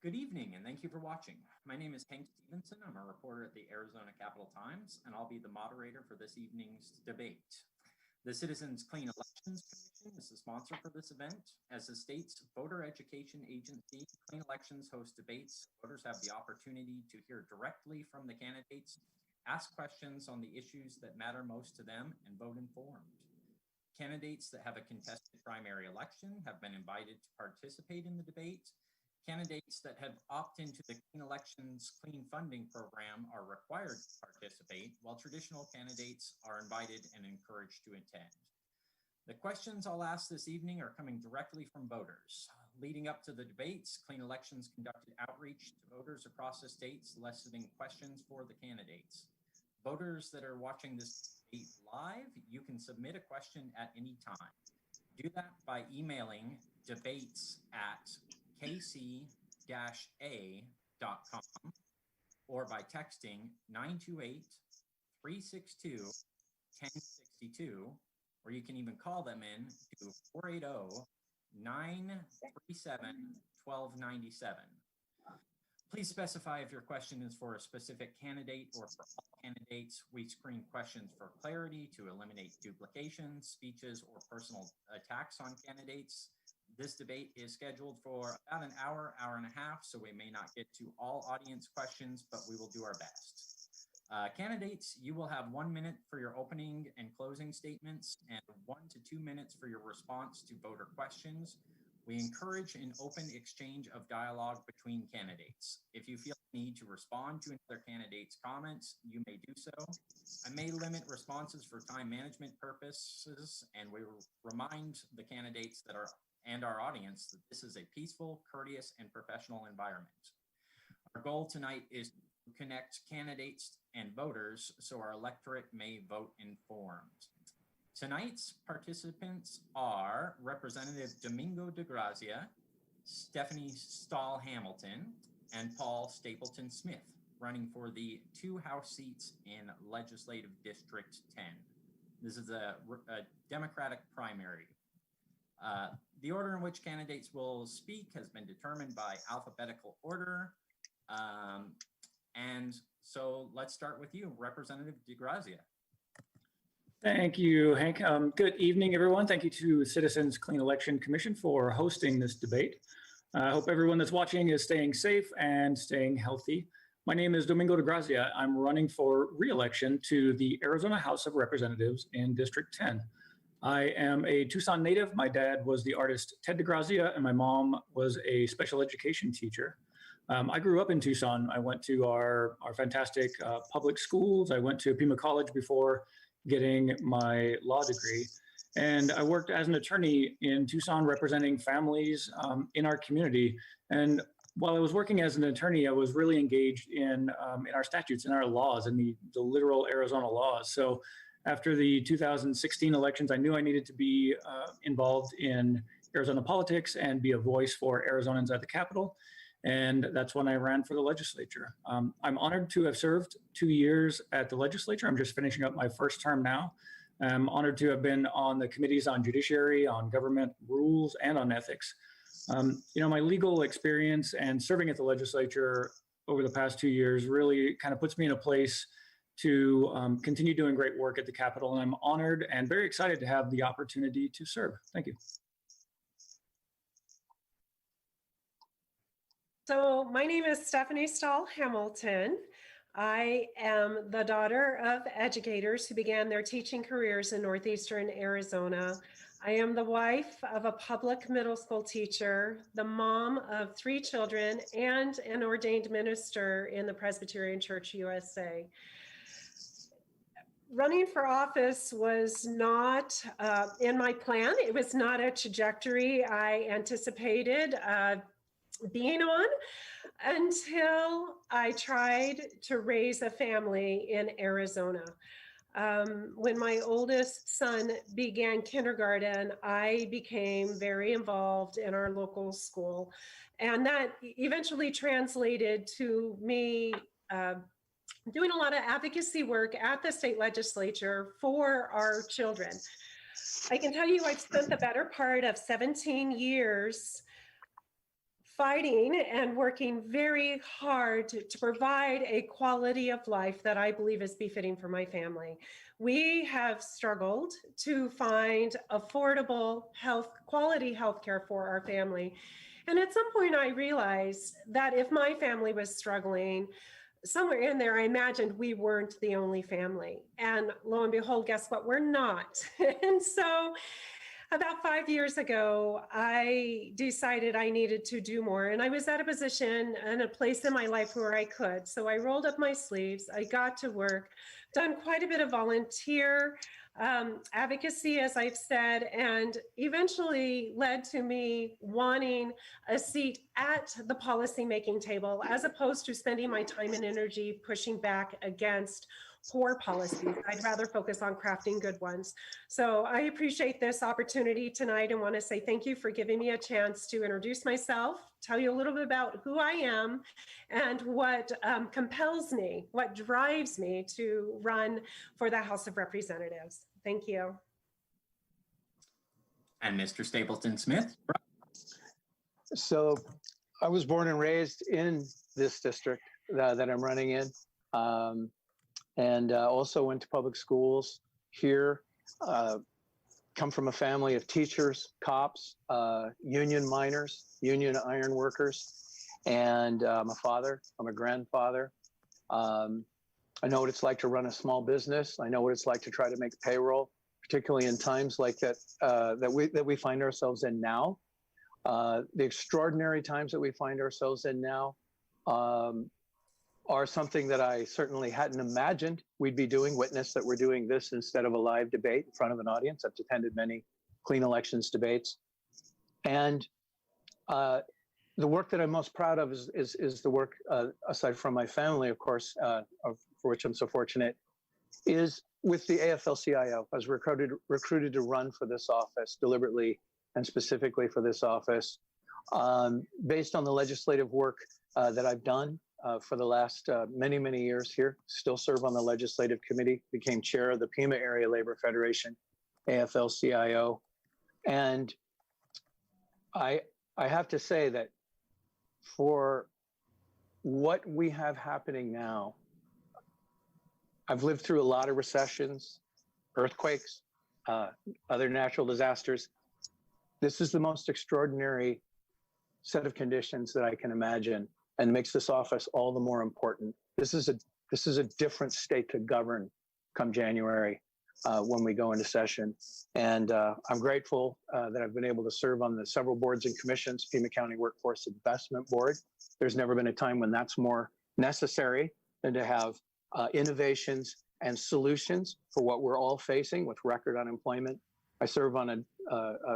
Good evening, and thank you for watching. My name is Stephenson. I'm a reporter at the Arizona Capitol Times, and I'll be the moderator for this evening's debate. The Citizens Clean Elections Commission is the sponsor for this event. As the state's voter education agency, Clean Elections hosts debates. Voters have the opportunity to hear directly from the candidates, ask questions on the issues that matter most to them, and vote informed. Candidates that have a contested primary election have been invited to participate in the debate. Candidates that have opted into the Clean Elections Clean Funding Program are required to participate, while traditional candidates are invited and encouraged to attend. The questions I'll ask this evening are coming directly from voters. Leading up to the debates, Clean Elections conducted outreach to voters across the state, soliciting questions for the candidates. Voters that are watching this debate live, you can submit a question at any time. Do that by emailing debates@kc-a.com or by texting 928-362-1062, or you can even call them in to 480-937-1297. Please specify if your question is for a specific candidate or for all candidates. We screen questions for clarity to eliminate duplication, speeches, or personal attacks on candidates. This debate is scheduled for about an hour, hour and a half, so we may not get to all audience questions, but we will do our best. Candidates, you will have 1 minute for your opening and closing statements and 1 to 2 minutes for your response to voter questions. We encourage an open exchange of dialogue between candidates. If you feel the need to respond to another candidate's comments, you may do so. I may limit responses for time management purposes, and we will remind the candidates and our audience that this is a peaceful, courteous, and professional environment. Our goal tonight is to connect candidates and voters so our electorate may vote informed. Tonight's participants are Representative Domingo DeGrazia, Stephanie Stahl Hamilton, and Paul Stapleton-Smith, running for the 2 House seats in Legislative District 10. This is a Democratic primary. The order in which candidates will speak has been determined by alphabetical order. And so let's start with you, Representative DeGrazia. Thank you, Hank. Good evening, everyone. Thank you to Citizens Clean Election Commission for hosting this debate. I hope everyone that's watching is staying safe and staying healthy. My name is Domingo DeGrazia. I'm running for re-election to the Arizona House of Representatives in District 10. I am a Tucson native. My dad was the artist Ted DeGrazia, and my mom was a special education teacher. I grew up in Tucson. I went to our fantastic public schools. I went to Pima College before getting my law degree. And I worked as an attorney in Tucson representing families in our community. And while I was working as an attorney, I was really engaged in our statutes, in our laws, in the literal Arizona laws. So after the 2016 elections, I knew I needed to be involved in Arizona politics and be a voice for Arizonans at the Capitol. And that's when I ran for the legislature. I'm honored to have served 2 years at the legislature. I'm just finishing up my first term now. I'm honored to have been on the committees on judiciary, on government rules, and on ethics. My legal experience and serving at the legislature over the past 2 years really kind of puts me in a place to continue doing great work at the Capitol. And I'm honored and very excited to have the opportunity to serve. Thank you. So my name is Stephanie Stahl Hamilton. I am the daughter of educators who began their teaching careers in northeastern Arizona. I am the wife of a public middle school teacher, the mom of 3 children, and an ordained minister in the Presbyterian Church USA. Running for office was not in my plan. It was not a trajectory I anticipated being on until I tried to raise a family in Arizona. When my oldest son began kindergarten, I became very involved in our local school. And that eventually translated to me doing a lot of advocacy work at the state legislature for our children. I can tell you I've spent the better part of 17 years fighting and working very hard to provide a quality of life that I believe is befitting for my family. We have struggled to find affordable quality health care for our family. And at some point I realized that if my family was struggling, somewhere in there, I imagined we weren't the only family. And lo and behold, guess what? We're not. And so about 5 years ago, I decided I needed to do more. And I was at a position and a place in my life where I could. So I rolled up my sleeves, I got to work, done quite a bit of volunteer advocacy, as I've said, and eventually led to me wanting a seat at the policymaking table, as opposed to spending my time and energy pushing back against poor policies. I'd rather focus on crafting good ones. So I appreciate this opportunity tonight and want to say thank you for giving me a chance to introduce myself, tell you a little bit about who I am and what compels me, what drives me to run for the House of Representatives. Thank you. And Mr. Stapleton-Smith. So I was born and raised in this district that I'm running in. And also went to public schools here, come from a family of teachers, cops, union miners, union iron workers, and I'm a father, I'm a grandfather. I know what it's like to run a small business. I know what it's like to try to make payroll, particularly in times like that, that we find ourselves in now. The extraordinary times that we find ourselves in now, are something that I certainly hadn't imagined we'd be doing. Witness that we're doing this instead of a live debate in front of an audience. I've attended many clean elections debates. And the work that I'm most proud of is the work, aside from my family, of course, for which I'm so fortunate, is with the AFL-CIO. I was recruited to run for this office deliberately and specifically for this office, based on the legislative work that I've done for the last many, many years here. Still serve on the legislative committee, became chair of the Pima Area Labor Federation, AFL-CIO. And I have to say that for what we have happening now, I've lived through a lot of recessions, earthquakes, other natural disasters. This is the most extraordinary set of conditions that I can imagine, and makes this office all the more important. This is a different state to govern come January when we go into session. And I'm grateful that I've been able to serve on the several boards and commissions, Pima County Workforce Investment Board. There's never been a time when that's more necessary than to have innovations and solutions for what we're all facing with record unemployment. I serve on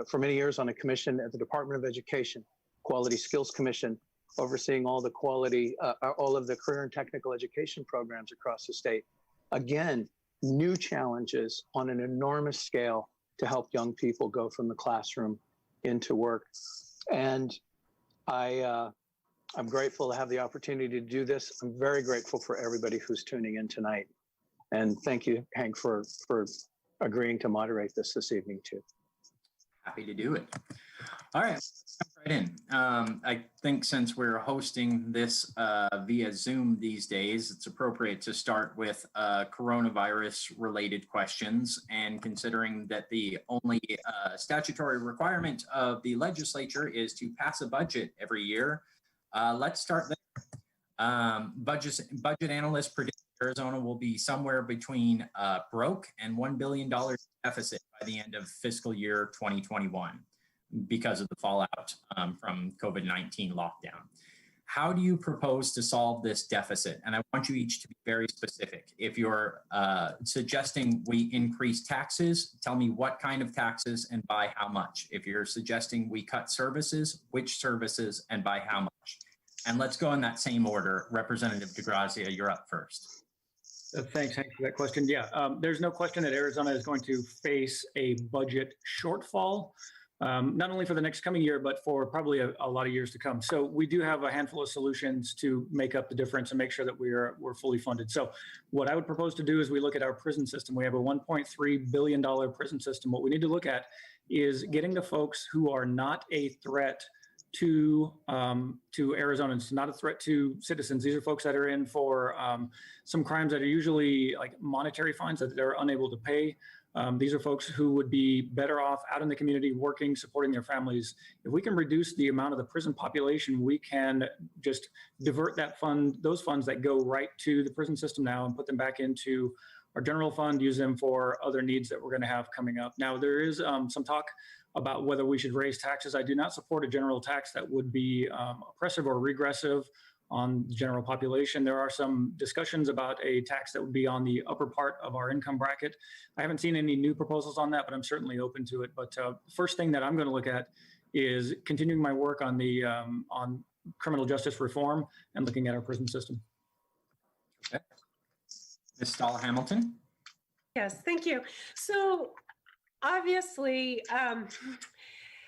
for many years on a commission at the Department of Education, Quality Skills Commission, overseeing all the quality, all of the career and technical education programs across the state. Again, new challenges on an enormous scale to help young people go from the classroom into work. And I'm grateful to have the opportunity to do this. I'm very grateful for everybody who's tuning in tonight. And thank you, Hank, for agreeing to moderate this evening too. Happy to do it. All right, let's jump right in. I think since we're hosting this via Zoom these days, it's appropriate to start with coronavirus-related questions. And considering that the only statutory requirement of the legislature is to pass a budget every year, let's start there. Budget analysts predict Arizona will be somewhere between broke and $1 billion deficit by the end of fiscal year 2021. Because of the fallout from COVID-19 lockdown. How do you propose to solve this deficit? And I want you each to be very specific. If you're suggesting we increase taxes, tell me what kind of taxes and by how much. If you're suggesting we cut services, which services and by how much? And let's go in that same order. Representative DeGrazia, you're up first. Thanks, Hank, for that question. Yeah, there's no question that Arizona is going to face a budget shortfall. Not only for the next coming year, but for probably a lot of years to come. So we do have a handful of solutions to make up the difference and make sure that we're fully funded. So what I would propose to do is we look at our prison system. We have a $1.3 billion prison system. What we need to look at is getting the folks who are not a threat to Arizonans, not a threat to citizens. These are folks that are in for some crimes that are usually like monetary fines that they're unable to pay. These are folks who would be better off out in the community working, supporting their families. If we can reduce the amount of the prison population, we can just divert those funds that go right to the prison system now and put them back into our general fund, use them for other needs that we're going to have coming up. Now, there is some talk about whether we should raise taxes. I do not support a general tax that would be oppressive or regressive on the general population. There are some discussions about a tax that would be on the upper part of our income bracket. I haven't seen any new proposals on that, but I'm certainly open to it. But first thing that I'm going to look at is continuing my work on the on criminal justice reform and looking at our prison system. Okay. Ms. Stahl Hamilton. Yes, thank you. So obviously,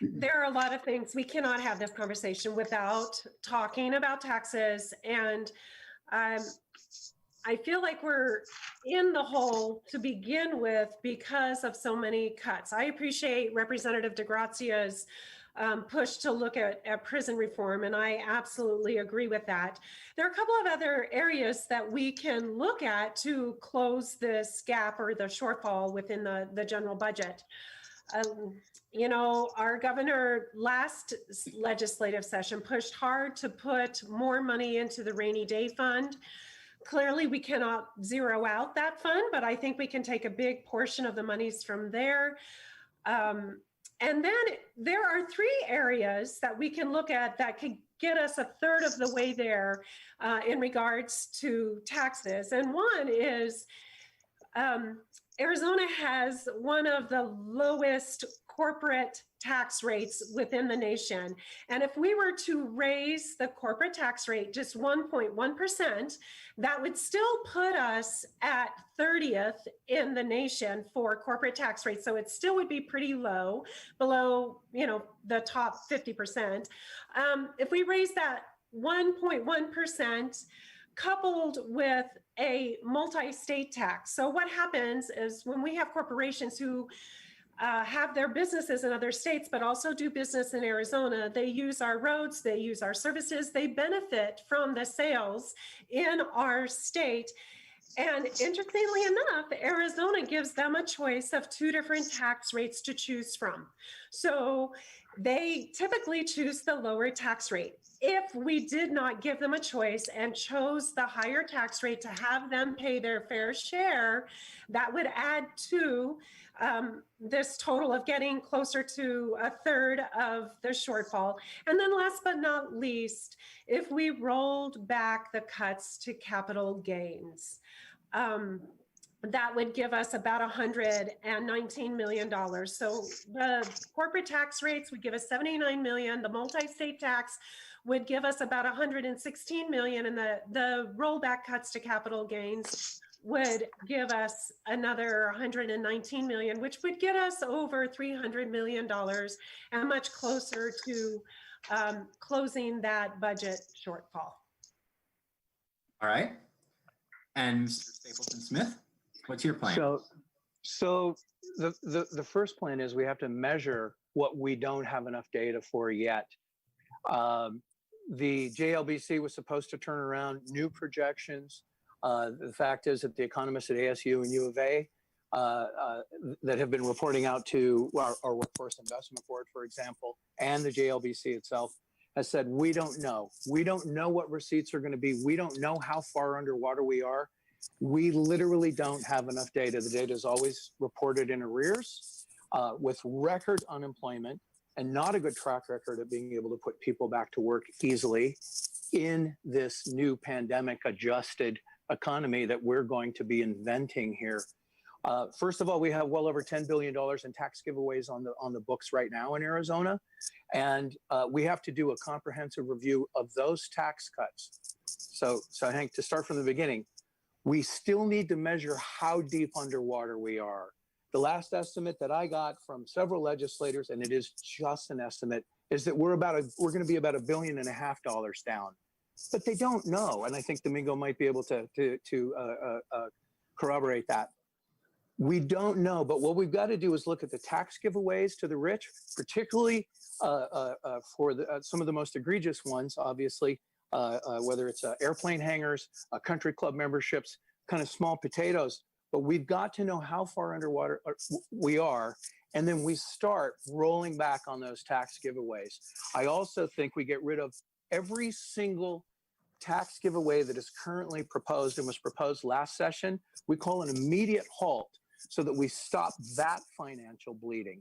there are a lot of things. We cannot have this conversation without talking about taxes. And I feel like we're in the hole to begin with because of so many cuts. I appreciate Representative DeGrazia's push to look at prison reform, and I absolutely agree with that. There are a couple of other areas that we can look at to close this gap or the shortfall within the general budget. You know, our governor last legislative session pushed hard to put more money into the rainy day fund. Clearly, we cannot zero out that fund, but I think we can take a big portion of the monies from there. And then there are three areas that we can look at that could get us a third of the way there in regards to taxes. And one is Arizona has one of the lowest corporate tax rates within the nation. And if we were to raise the corporate tax rate just 1.1%, that would still put us at 30th in the nation for corporate tax rates. So it still would be pretty low, below, you know, the top 50%. If we raise that 1.1%, coupled with a multi-state tax. So what happens is when we have corporations who have their businesses in other states, but also do business in Arizona, they use our roads, they use our services, they benefit from the sales in our state. And interestingly enough, Arizona gives them a choice of two different tax rates to choose from. So they typically choose the lower tax rate. If we did not give them a choice and chose the higher tax rate to have them pay their fair share, that would add to this total of getting closer to a third of the shortfall. And then last but not least, if we rolled back the cuts to capital gains, that would give us about $119 million. So the corporate tax rates would give us $79 million. The multi-state tax would give us about $116 million. And the rollback cuts to capital gains would give us another $119 million, which would get us over $300 million and much closer to closing that budget shortfall. All right. And Mr. Stapleton-Smith, what's your plan? So the first plan is we have to measure what we don't have enough data for yet. The JLBC was supposed to turn around new projections. The fact is that the economists at ASU and U of A that have been reporting out to our Workforce Investment Board, for example, and the JLBC itself has said, we don't know. We don't know what receipts are going to be. We don't know how far underwater we are. We literally don't have enough data. The data is always reported in arrears with record unemployment and not a good track record of being able to put people back to work easily in this new pandemic adjusted economy that we're going to be inventing here. First of all, we have well over $10 billion in tax giveaways on the books right now in Arizona. And we have to do a comprehensive review of those tax cuts. So Hank, to start from the beginning, we still need to measure how deep underwater we are. The last estimate that I got from several legislators, and it is just an estimate, is that we're going to be about $1.5 billion down. But they don't know, and I think Domingo might be able to corroborate that. We don't know, but what we've got to do is look at the tax giveaways to the rich, particularly for some of the most egregious ones, obviously, whether it's airplane hangars, country club memberships, kind of small potatoes. But we've got to know how far underwater we are, and then we start rolling back on those tax giveaways. I also think we get rid of every single tax giveaway that is currently proposed and was proposed last session. We call an immediate halt so that we stop that financial bleeding.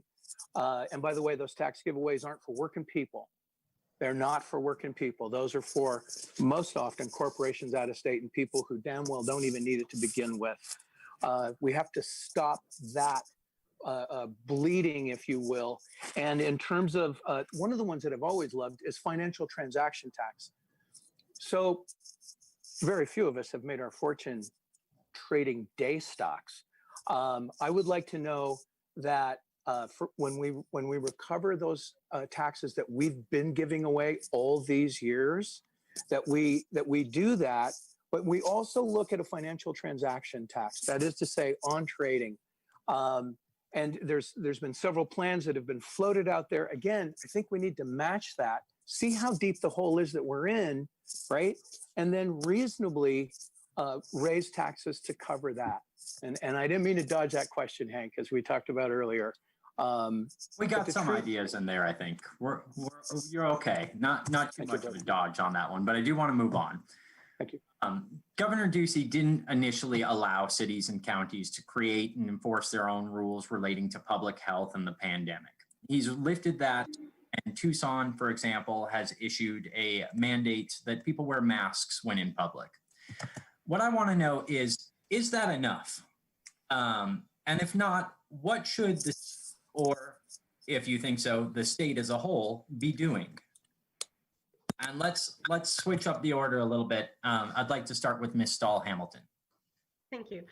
And by the way, those tax giveaways aren't for working people. They're not for working people. Those are for most often corporations out of state and people who damn well don't even need it to begin with. We have to stop that bleeding, if you will. And in terms of one of the ones that I've always loved is financial transaction tax. So very few of us have made our fortune trading day stocks. I would like to know that when we recover those taxes that we've been giving away all these years, that we do that, but we also look at a financial transaction tax. That is to say, on trading. And there's been several plans that have been floated out there. Again, I think we need to match that, see how deep the hole is that we're in, right? And then reasonably raise taxes to cover that. And I didn't mean to dodge that question, Hank, as we talked about earlier. We got some ideas in there, I think. You're okay. Not too much of a dodge on that one, but I do want to move on. Thank you. Governor Ducey didn't initially allow cities and counties to create and enforce their own rules relating to public health and the pandemic. He's lifted that, and Tucson, for example, has issued a mandate that people wear masks when in public. What I want to know is that enough? And if not, what should this, or if you think so, the state as a whole be doing? And let's switch up the order a little bit. I'd like to start with Ms. Stahl Hamilton. Thank you.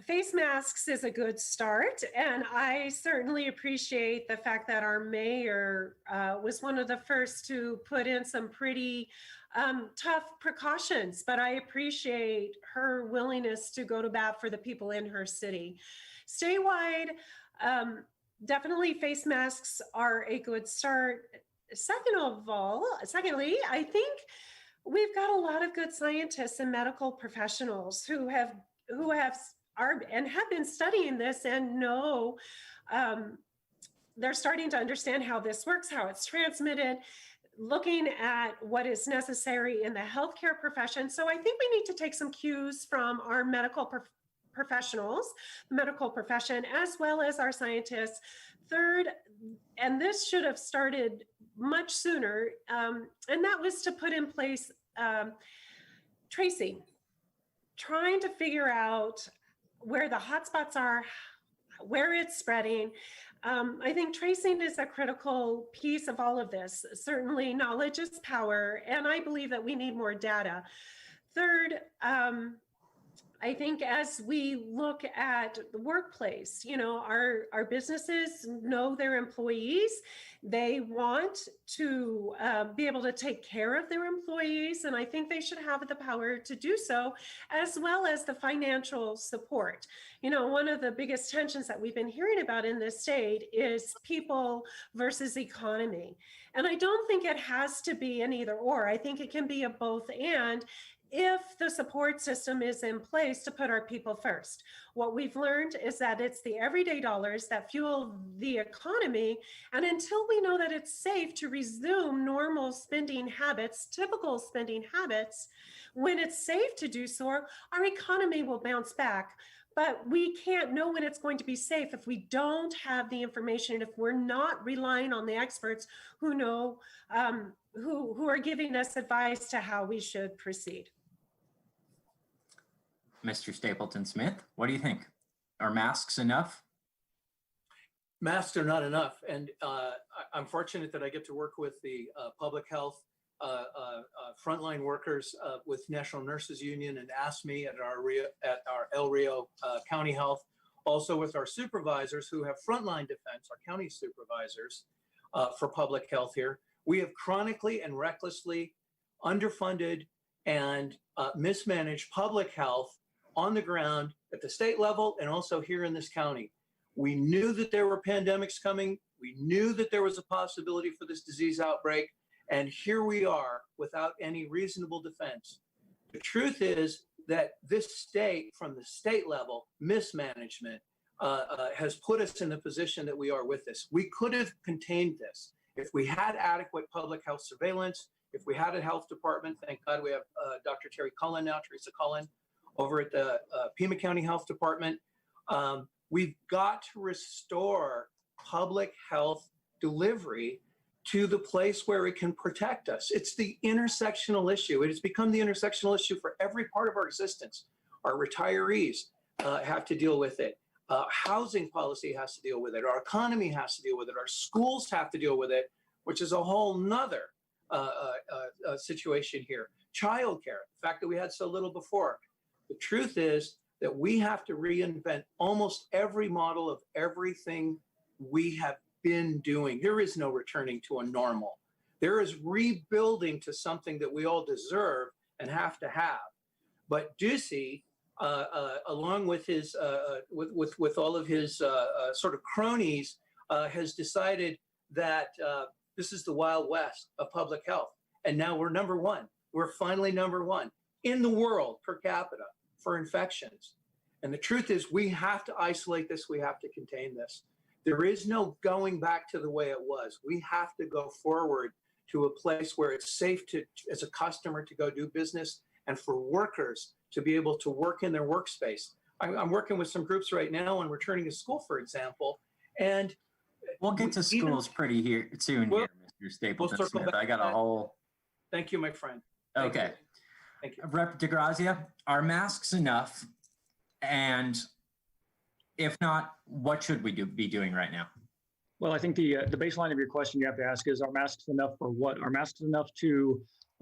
Face masks is a good start, and I certainly appreciate the fact that our mayor was one of the first to put in some pretty tough precautions, but I appreciate her willingness to go to bat for the people in her city. Statewide, definitely face masks are a good start. Secondly, I think we've got a lot of good scientists and medical professionals who have been studying this and know they're starting to understand how this works, how it's transmitted, looking at what is necessary in the healthcare profession. So I think we need to take some cues from our medical professionals, medical profession, as well as our scientists. Third, and this should have started much sooner, and that was to put in place tracing, trying to figure out where the hotspots are, where it's spreading. I think tracing is a critical piece of all of this. Certainly knowledge is power, and I believe that we need more data. Third, I think as we look at the workplace, you know, our businesses know their employees. They want to be able to take care of their employees, and I think they should have the power to do so, as well as the financial support. You know, one of the biggest tensions that we've been hearing about in this state is people versus economy. And I don't think it has to be an either or. I think it can be a both and, if the support system is in place to put our people first. What we've learned is that it's the everyday dollars that fuel the economy. And until we know that it's safe to resume normal spending habits, typical spending habits, when it's safe to do so, our economy will bounce back. But we can't know when it's going to be safe if we don't have the information, if we're not relying on the experts who know, who are giving us advice to how we should proceed. Mr. Stapleton-Smith, what do you think? Are masks enough? Masks are not enough. And I'm fortunate that I get to work with the public health frontline workers with National Nurses Union and ASME at our El Rio County Health, also with our supervisors who have frontline defense, our county supervisors for public health here. We have chronically and recklessly underfunded and mismanaged public health on the ground at the state level and also here in this county. We knew that there were pandemics coming. We knew that there was a possibility for this disease outbreak. And here we are without any reasonable defense. The truth is that this state, from the state level, mismanagement has put us in the position that we are with this. We could have contained this if we had adequate public health surveillance, if we had a health department. Thank God we have Dr. Teresa Cullen over at the Pima County Health Department. We've got to restore public health delivery to the place where it can protect us. It's the intersectional issue. It has become the intersectional issue for every part of our existence. Our retirees have to deal with it. Housing policy has to deal with it. Our economy has to deal with it. Our schools have to deal with it, which is a whole nother situation here. Childcare, the fact that we had so little before. The truth is that we have to reinvent almost every model of everything we have been doing. There is no returning to a normal. There is rebuilding to something that we all deserve and have to have. But Ducey, along with his with all of his sort of cronies, has decided that this is the Wild West of public health. And now we're number one. We're finally number one in the world per capita for infections. And the truth is we have to isolate this. We have to contain this. There is no going back to the way it was. We have to go forward to a place where it's safe to, as a customer, to go do business, and for workers to be able to work in their workspace. I'm working with some groups right now on returning to school, for example, and we'll get to schools pretty soon here, Mr. Stapleton-Smith. I got a whole... Thank you, my friend. Okay. Thank you. Rep. DeGrazia, are masks enough? And if not, what should we be doing right now? Well, I think the baseline of your question you have to ask is, are masks enough for what? Are masks enough to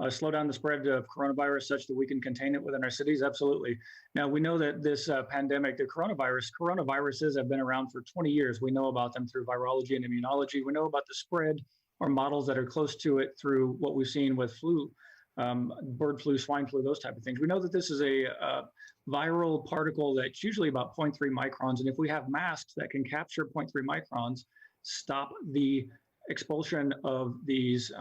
slow down the spread of coronavirus such that we can contain it within our cities? Absolutely. Now, we know that this pandemic, the coronaviruses have been around for 20 years. We know about them through virology and immunology. We know about the spread or models that are close to it through what we've seen with flu, bird flu, swine flu, those type of things. We know that this is a viral particle that's usually about 0.3 microns. And if we have masks that can capture 0.3 microns, stop the expulsion of these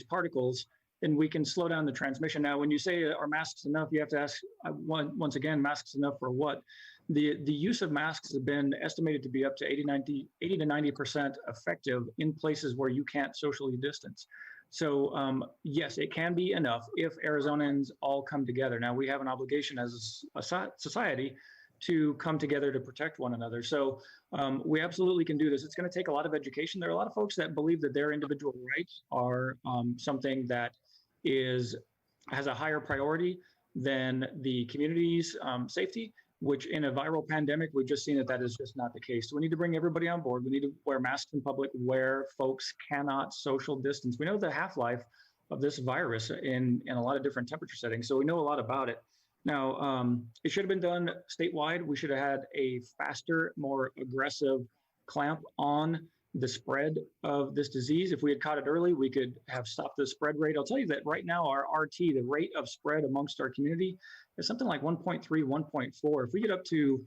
particles, then we can slow down the transmission. Now, when you say are masks enough, you have to ask once again, masks enough for what? The use of masks have been estimated to be up to 80 to 90% effective in places where you can't socially distance. So yes, it can be enough if Arizonans all come together. Now, we have an obligation as a society to come together to protect one another. So we absolutely can do this. It's going to take a lot of education. There are a lot of folks that believe that their individual rights are something that has a higher priority than the community's safety, which in a viral pandemic, we've just seen that is just not the case. So we need to bring everybody on board. We need to wear masks in public where folks cannot social distance. We know the half-life of this virus in a lot of different temperature settings, so we know a lot about it. Now, it should have been done statewide. We should have had a faster, more aggressive clamp on the spread of this disease. If we had caught it early, we could have stopped the spread rate. I'll tell you that right now, our RT, the rate of spread amongst our community, is something like 1.3, 1.4. If we get up to,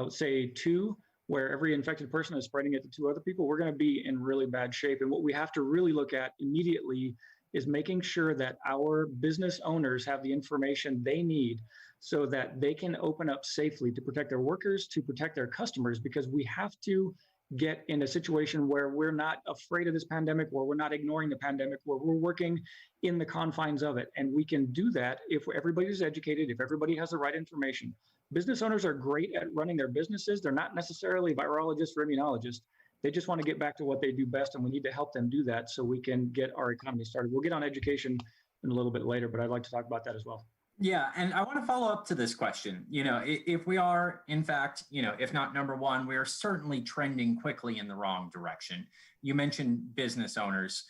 say, 2, where every infected person is spreading it to 2 other people, we're going to be in really bad shape. And what we have to really look at immediately is making sure that our business owners have the information they need so that they can open up safely to protect their workers, to protect their customers, because we have to get in a situation where we're not afraid of this pandemic, where we're not ignoring the pandemic, where we're working in the confines of it. And we can do that if everybody's educated, if everybody has the right information. Business owners are great at running their businesses. They're not necessarily virologists or immunologists. They just want to get back to what they do best, and we need to help them do that so we can get our economy started. We'll get on education in a little bit later, but I'd like to talk about that as well. Yeah, and I want to follow up to this question. You know, if we are, in fact, you know, if not number one, we are certainly trending quickly in the wrong direction. You mentioned business owners.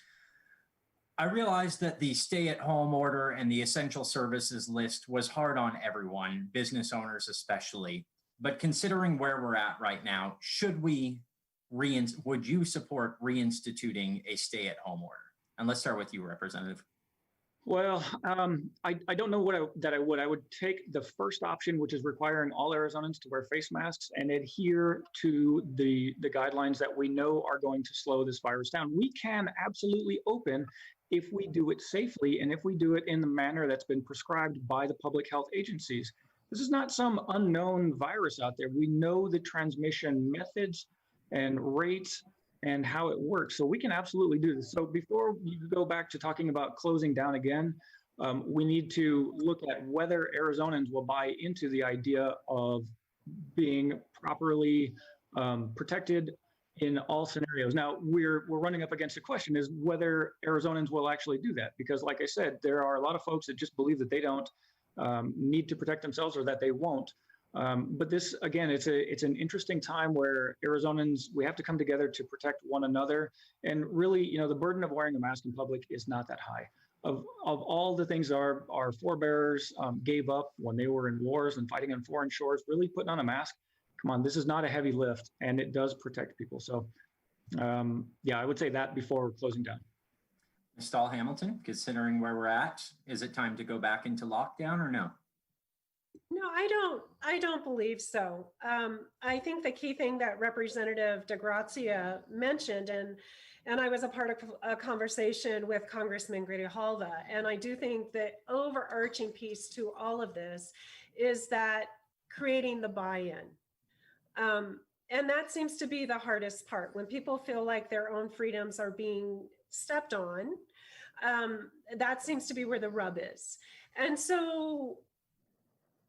I realized that the stay-at-home order and the essential services list was hard on everyone, business owners especially. But considering where we're at right now, would you support reinstituting a stay-at-home order? And let's start with you, Representative. Well, I don't know what I would. I would take the first option, which is requiring all Arizonans to wear face masks and adhere to the guidelines that we know are going to slow this virus down. We can absolutely open if we do it safely and if we do it in the manner that's been prescribed by the public health agencies. This is not some unknown virus out there. We know the transmission methods and rates and how it works. So we can absolutely do this. So before you go back to talking about closing down again, we need to look at whether Arizonans will buy into the idea of being properly protected in all scenarios. Now, we're running up against a question is whether Arizonans will actually do that. Because like I said, there are a lot of folks that just believe that they don't need to protect themselves or that they won't. But this, again, it's an interesting time where Arizonans, we have to come together to protect one another. And really, you know, the burden of wearing a mask in public is not that high. Of all the things our forebears gave up when they were in wars and fighting on foreign shores, really putting on a mask, come on, this is not a heavy lift, and it does protect people. So, yeah, I would say that before closing down. Ms. Stahl Hamilton, considering where we're at, is it time to go back into lockdown or no? No, I don't believe so. I think the key thing that Representative DeGrazia mentioned, and I was a part of a conversation with Congressman Grijalva, and I do think the overarching piece to all of this is that creating the buy-in. And that seems to be the hardest part. When people feel like their own freedoms are being stepped on, that seems to be where the rub is. And so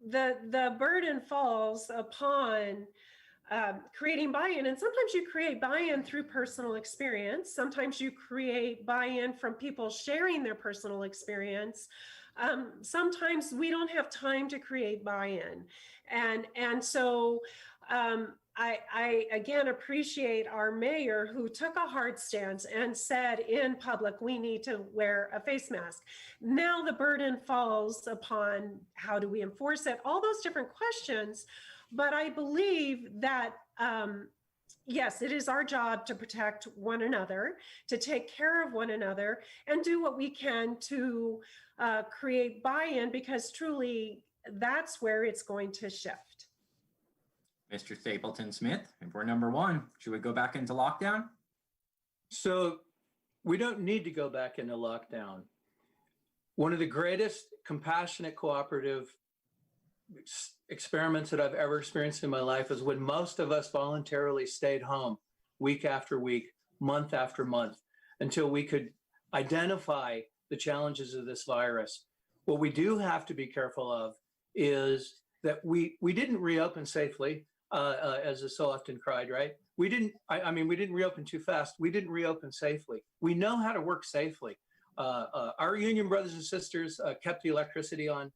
the burden falls upon creating buy-in. And sometimes you create buy-in through personal experience. Sometimes you create buy-in from people sharing their personal experience. Sometimes we don't have time to create buy-in. And so I again appreciate our mayor who took a hard stance and said in public, we need to wear a face mask. Now the burden falls upon how do we enforce it, all those different questions. But I believe that, yes, it is our job to protect one another, to take care of one another, and do what we can to create buy-in, because truly that's where it's going to shift. Mr. Stapleton-Smith, if we're number one, should we go back into lockdown? So we don't need to go back into lockdown. One of the greatest compassionate cooperative experiments that I've ever experienced in my life is when most of us voluntarily stayed home week after week, month after month, until we could identify the challenges of this virus. What we do have to be careful of is that we didn't reopen safely. As is so often cried, right? We didn't reopen too fast. We didn't reopen safely. We know how to work safely. Our union brothers and sisters kept the electricity on.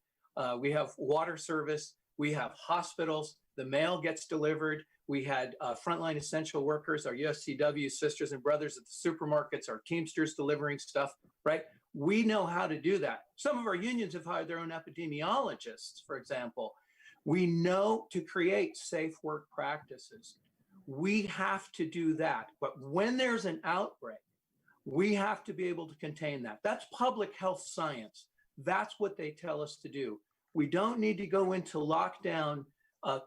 We have water service. We have hospitals. The mail gets delivered. We had frontline essential workers, our USCW sisters and brothers at the supermarkets, our Teamsters delivering stuff, right? We know how to do that. Some of our unions have hired their own epidemiologists, for example. We know to create safe work practices. We have to do that. But when there's an outbreak, we have to be able to contain that. That's public health science. That's what they tell us to do. We don't need to go into lockdown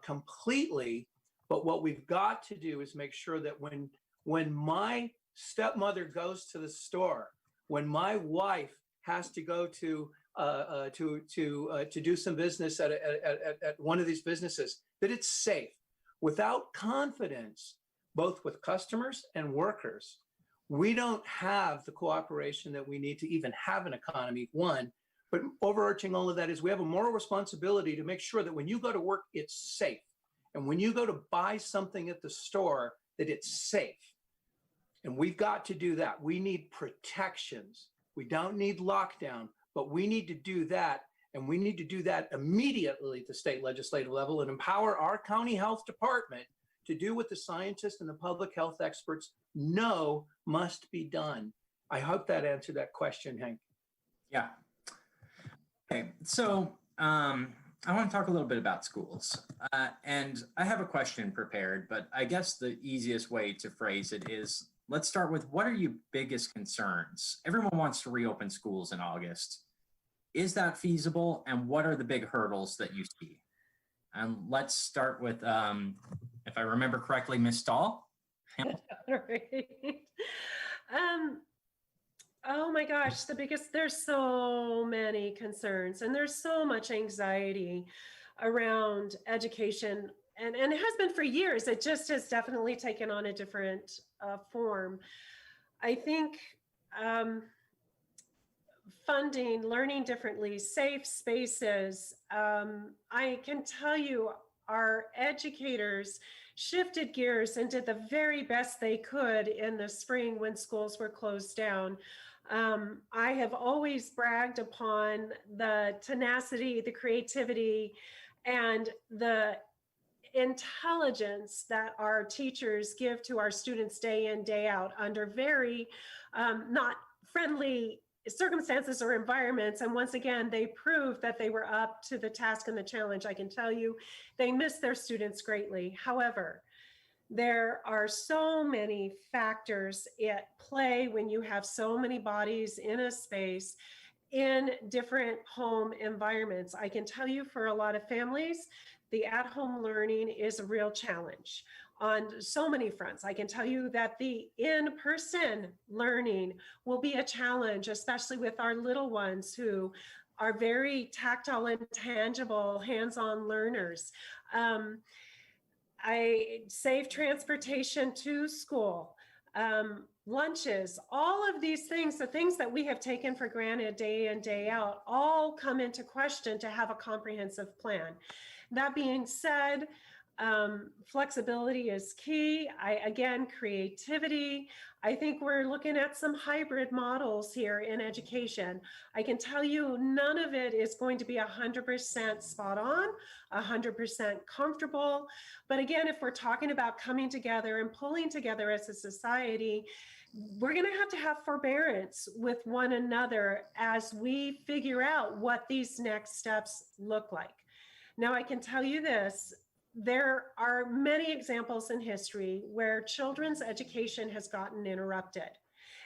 completely, but what we've got to do is make sure that when my stepmother goes to the store, when my wife has to go to do some business at one of these businesses, that it's safe. Without confidence, both with customers and workers, we don't have the cooperation that we need to even have an economy, one. But overarching all of that is we have a moral responsibility to make sure that when you go to work, it's safe. And when you go to buy something at the store, that it's safe. And we've got to do that. We need protections. We don't need lockdown. But we need to do that, and we need to do that immediately at the state legislative level and empower our county health department to do what the scientists and the public health experts know must be done. I hope that answered that question, Hank. Yeah. Okay, so I want to talk a little bit about schools. And I have a question prepared, but I guess the easiest way to phrase it is, let's start with, what are your biggest concerns? Everyone wants to reopen schools in August. Is that feasible? And what are the big hurdles that you see? And let's start with, if I remember correctly, Ms. Stahl. Right. Oh my gosh, there's so many concerns and there's so much anxiety around education. And it has been for years. It just has definitely taken on a different form. I think funding, learning differently, safe spaces. I can tell you our educators shifted gears and did the very best they could in the spring when schools were closed down. I have always bragged upon the tenacity, the creativity, and the intelligence that our teachers give to our students day in, day out under very not friendly circumstances or environments. And once again, they proved that they were up to the task and the challenge. I can tell you, they miss their students greatly. However, there are so many factors at play when you have so many bodies in a space in different home environments. I can tell you for a lot of families, the at-home learning is a real challenge on so many fronts. I can tell you that the in-person learning will be a challenge, especially with our little ones who are very tactile and tangible, hands-on learners. Safe transportation to school, lunches, all of these things, the things that we have taken for granted day in, day out, all come into question to have a comprehensive plan. That being said, flexibility is key. Again, creativity. I think we're looking at some hybrid models here in education. I can tell you none of it is going to be 100% spot on, 100% comfortable. But again, if we're talking about coming together and pulling together as a society, we're going to have forbearance with one another as we figure out what these next steps look like. Now, I can tell you this, there are many examples in history where children's education has gotten interrupted.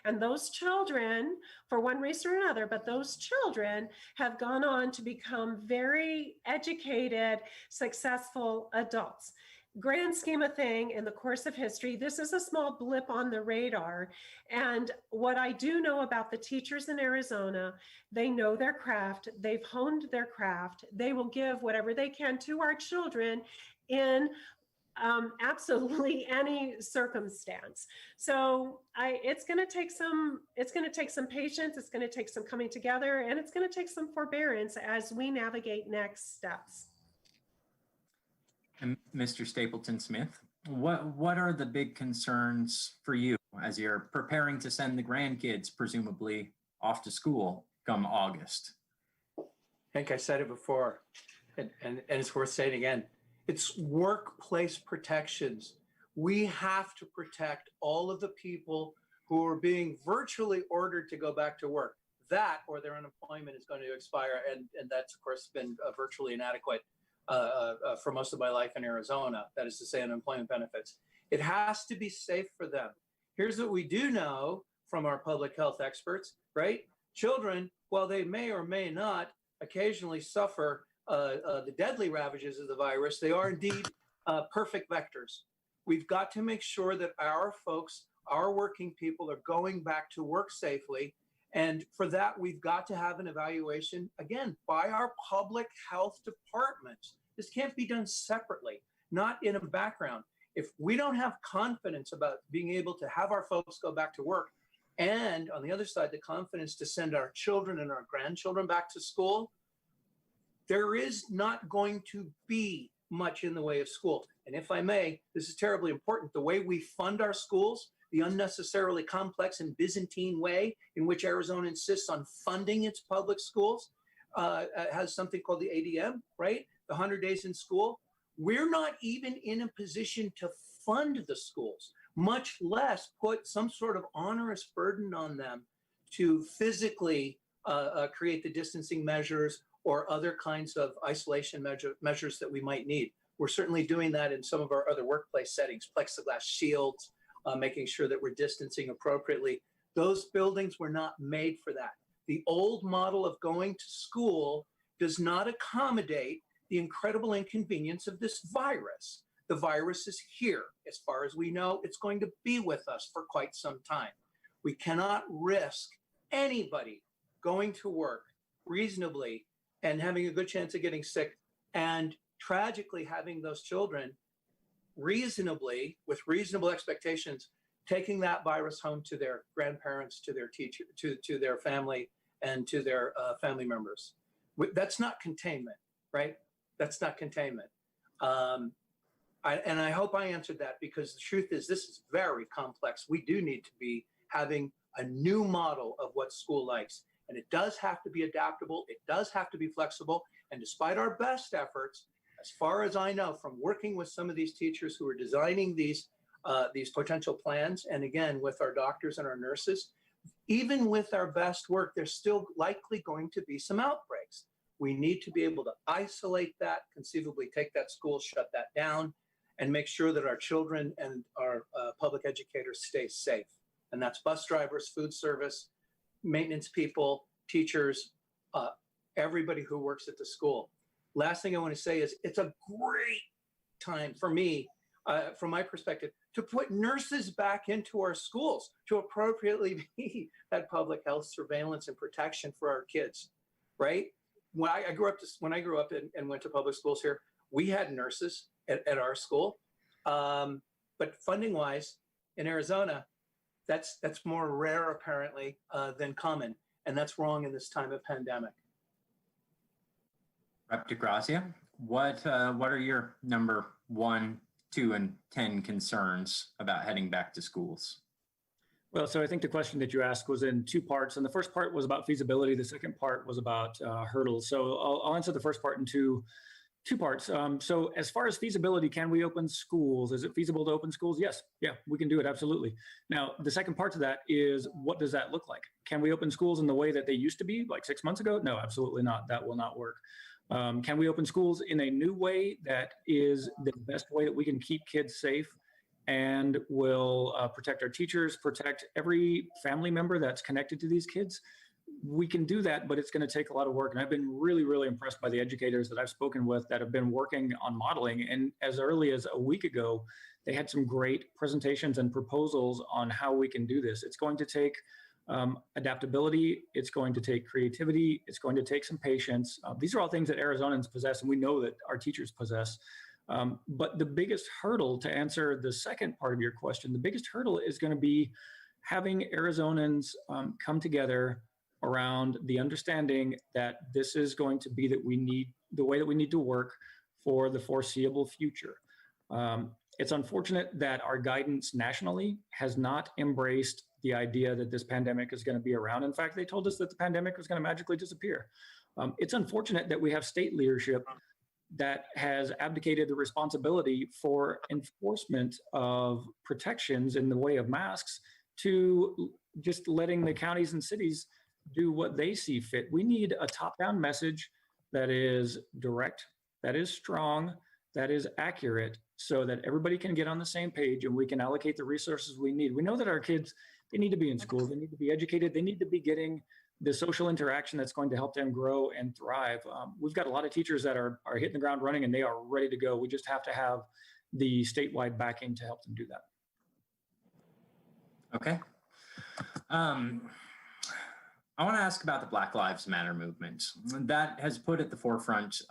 And those children, for one reason or another, but those children have gone on to become very educated, successful adults. Grand scheme of thing in the course of history, this is a small blip on the radar. And what I do know about the teachers in Arizona, they know their craft, they've honed their craft, they will give whatever they can to our children in absolutely any circumstance. So it's going to take some patience, it's going to take some coming together, and it's going to take some forbearance as we navigate next steps. And Mr. Stapleton-Smith, what are the big concerns for you as you're preparing to send the grandkids, presumably, off to school come August? I think I said it before, and it's worth saying again. It's workplace protections. We have to protect all of the people who are being virtually ordered to go back to work. That or their unemployment is going to expire, and that's, of course, been virtually inadequate for most of my life in Arizona. That is to say, unemployment benefits. It has to be safe for them. Here's what we do know from our public health experts, right? Children, while they may or may not occasionally suffer the deadly ravages of the virus, they are indeed perfect vectors. We've got to make sure that our folks, our working people, are going back to work safely. And for that, we've got to have an evaluation, again, by our public health departments. This can't be done separately, not in a background. If we don't have confidence about being able to have our folks go back to work, and on the other side, the confidence to send our children and our grandchildren back to school, there is not going to be much in the way of school. And if I may, this is terribly important. The way we fund our schools, the unnecessarily complex and Byzantine way in which Arizona insists on funding its public schools, has something called the ADM, right? The 100 days in school. We're not even in a position to fund the schools, much less put some sort of onerous burden on them to physically create the distancing measures or other kinds of isolation measures that we might need. We're certainly doing that in some of our other workplace settings, plexiglass shields, making sure that we're distancing appropriately. Those buildings were not made for that. the old model of going to school does not accommodate the incredible inconvenience of this virus. The virus is here. As far as we know, it's going to be with us for quite some time. We cannot risk anybody going to work reasonably and having a good chance of getting sick, and tragically having those children reasonably, with reasonable expectations, taking that virus home to their grandparents, to their teacher, to their family, and to their family members. That's not containment, right? That's not containment. And I hope I answered that, because the truth is this is very complex. We do need to be having a new model of what school likes. And it does have to be adaptable. It does have to be flexible. And despite our best efforts, as far as I know, from working with some of these teachers who are designing these potential plans, and again, with our doctors and our nurses, even with our best work, there's still likely going to be some outbreaks. We need to be able to isolate that, conceivably take that school, shut that down, and make sure that our children and our public educators stay safe. And that's bus drivers, food service, maintenance people, teachers, everybody who works at the school. Last thing I want to say is it's a great time for me, from my perspective, to put nurses back into our schools to appropriately be that public health surveillance and protection for our kids, right? When I grew up and went to public schools here, we had nurses at our school, but funding wise in Arizona, that's more rare apparently than common, and that's wrong in this time of pandemic. Rep. DeGrazia, what are your number 1, 2, and 10 concerns about heading back to schools? Well, so I think the question that you asked was in 2 parts, and the first part was about feasibility. The second part was about hurdles. So I'll answer the first part in two parts. So as far as feasibility, can we open schools? Is it feasible to open schools? Yes. Yeah, we can do it. Absolutely. Now, the second part to that is, what does that look like? Can we open schools in the way that they used to be like 6 months ago? No, absolutely not. That will not work. Can we open schools in a new way that is the best way that we can keep kids safe and will protect our teachers, protect every family member that's connected to these kids? We can do that, but it's going to take a lot of work. And I've been really, really impressed by the educators that I've spoken with that have been working on modeling. And as early as a week ago, they had some great presentations and proposals on how we can do this. It's going to take adaptability. It's going to take creativity. It's going to take some patience. These are all things that Arizonans possess, and we know that our teachers possess. But the biggest hurdle, to answer the second part of your question, the biggest hurdle is going to be having Arizonans come together around the understanding that this is going to be the way that we need to work for the foreseeable future. It's unfortunate that our guidance nationally has not embraced the idea that this pandemic is going to be around. In fact, they told us that the pandemic was going to magically disappear. It's unfortunate that we have state leadership that has abdicated the responsibility for enforcement of protections in the way of masks to just letting the counties and cities do what they see fit. We need a top-down message that is direct, that is strong, that is accurate, so that everybody can get on the same page and we can allocate the resources we need. We know that our kids, they need to be in school, they need to be educated, they need to be getting the social interaction that's going to help them grow and thrive. We've got a lot of teachers that are hitting the ground running and they are ready to go. We just have to have the statewide backing to help them do that. Okay. I want to ask about the Black Lives Matter movement. That has put at the forefront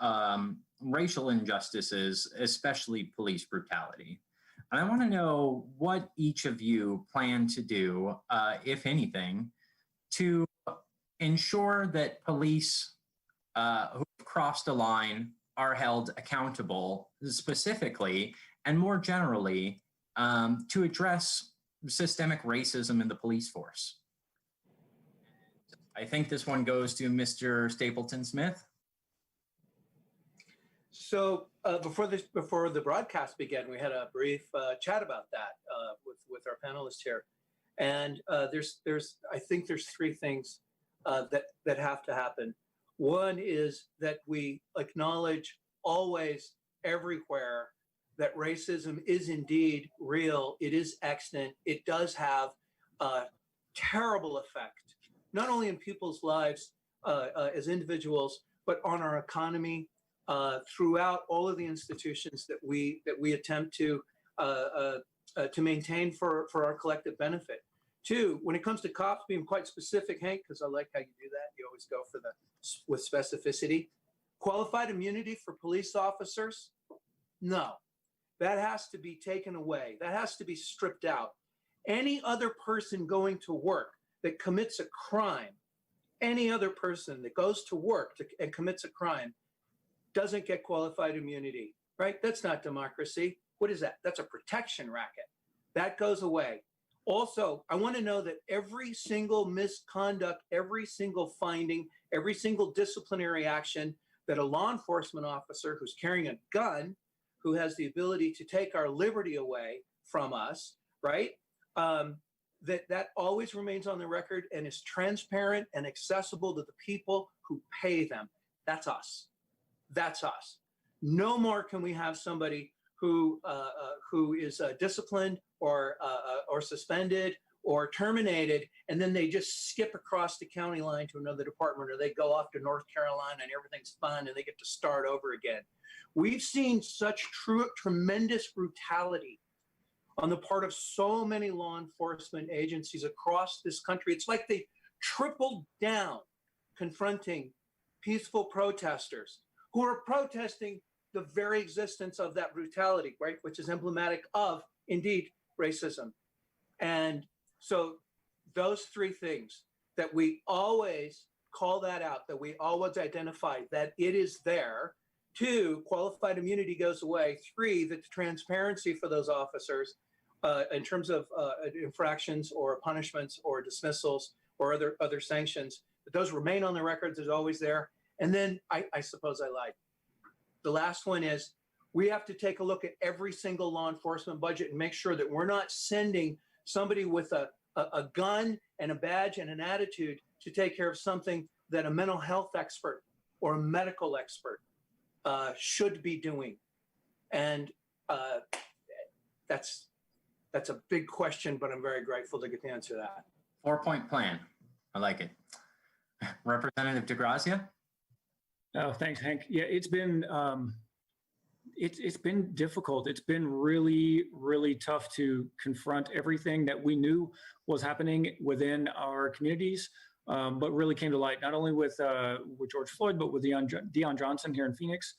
racial injustices, especially police brutality. And I want to know what each of you plan to do, if anything, to ensure that police who crossed a line are held accountable specifically and more generally to address systemic racism in the police force. I think this one goes to Mr. Stapleton-Smith. So before the broadcast began, we had a brief chat about that with our panelists here, and I think there's 3 things that have to happen. One is that we acknowledge always, everywhere, that racism is indeed real. It is extant. It does have a terrible effect not only in people's lives as individuals, but on our economy throughout all of the institutions that we attempt to maintain for our collective benefit. Two, when it comes to cops, being quite specific, Hank, because I like how you do that. You always go for with specificity. Qualified immunity for police officers? No, that has to be taken away. That has to be stripped out. Any other person going to work that commits a crime, any other person that goes to work and commits a crime doesn't get qualified immunity, right? That's not democracy. What is that? That's a protection racket. That goes away. Also, I want to know that every single misconduct, every single finding, every single disciplinary action that a law enforcement officer who's carrying a gun, who has the ability to take our liberty away from us, right? That always remains on the record and is transparent and accessible to the people who pay them. That's us. That's us. No more can we have somebody who is disciplined or suspended or terminated, and then they just skip across the county line to another department, or they go off to North Carolina and everything's fine and they get to start over again. We've seen such tremendous brutality on the part of so many law enforcement agencies across this country. It's like they tripled down confronting peaceful protesters who are protesting the very existence of that brutality, right? Which is emblematic of, indeed, racism. And so those three things, that we always call that out, that we always identify that it is there. Two, qualified immunity goes away. Three, that the transparency for those officers in terms of infractions or punishments or dismissals or other sanctions, that those remain on the records, is always there. And then I suppose I lied. The last one is, we have to take a look at every single law enforcement budget and make sure that we're not sending somebody with a gun and a badge and an attitude to take care of something that a mental health expert or a medical expert should be doing. And that's a big question, but I'm very grateful to get to answer that. 4-point plan. I like it. Representative DeGrazia? Oh, thanks, Hank. Yeah, it's been difficult. It's been really, really tough to confront everything that we knew was happening within our communities, but really came to light, not only with George Floyd, but with Deion Johnson here in Phoenix.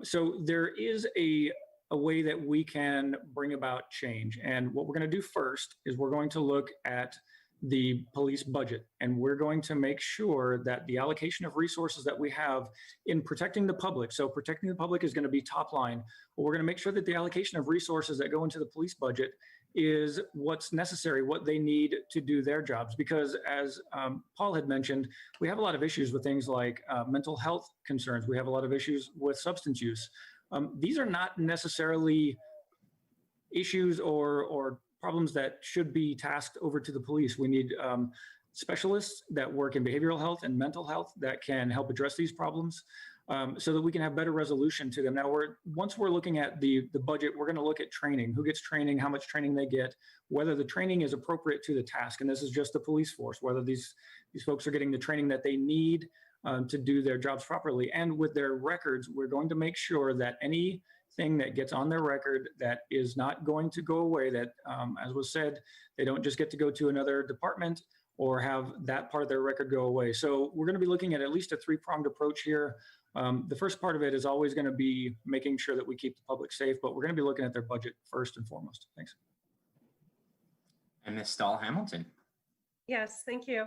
So there is a way that we can bring about change. And what we're going to do first is we're going to look at the police budget, and we're going to make sure that the allocation of resources that we have in protecting the public, so protecting the public is going to be top line, but we're going to make sure that the allocation of resources that go into the police budget is what's necessary, what they need to do their jobs. Because as Paul had mentioned, we have a lot of issues with things like mental health concerns. We have a lot of issues with substance use. These are not necessarily issues or problems that should be tasked over to the police. We need specialists that work in behavioral health and mental health that can help address these problems so that we can have better resolution to them. Now, once we're looking at the budget, we're going to look at training, who gets training, how much training they get, whether the training is appropriate to the task. And this is just the police force, whether these folks are getting the training that they need to do their jobs properly. And with their records, we're going to make sure that anything that gets on their record that is not going to go away, that, as was said, they don't just get to go to another department or have that part of their record go away. So we're going to be looking at least a three-pronged approach here. The first part of it is always going to be making sure that we keep the public safe, but we're going to be looking at their budget first and foremost. Thanks. And Ms. Stahl Hamilton. Yes, thank you.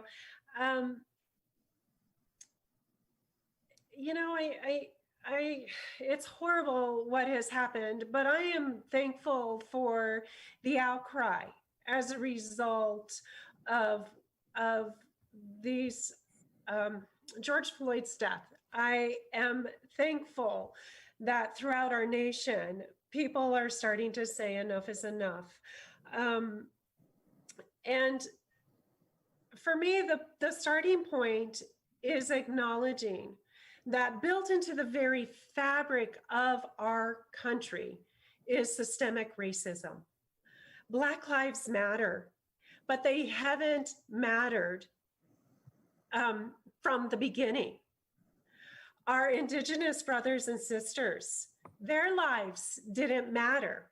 You know, it's horrible what has happened, but I am thankful for the outcry as a result of these George Floyd's death. I am thankful that throughout our nation, people are starting to say enough is enough. And for me, the starting point is acknowledging that built into the very fabric of our country is systemic racism. Black lives matter, but they haven't mattered from the beginning. Our Indigenous brothers and sisters, their lives didn't matter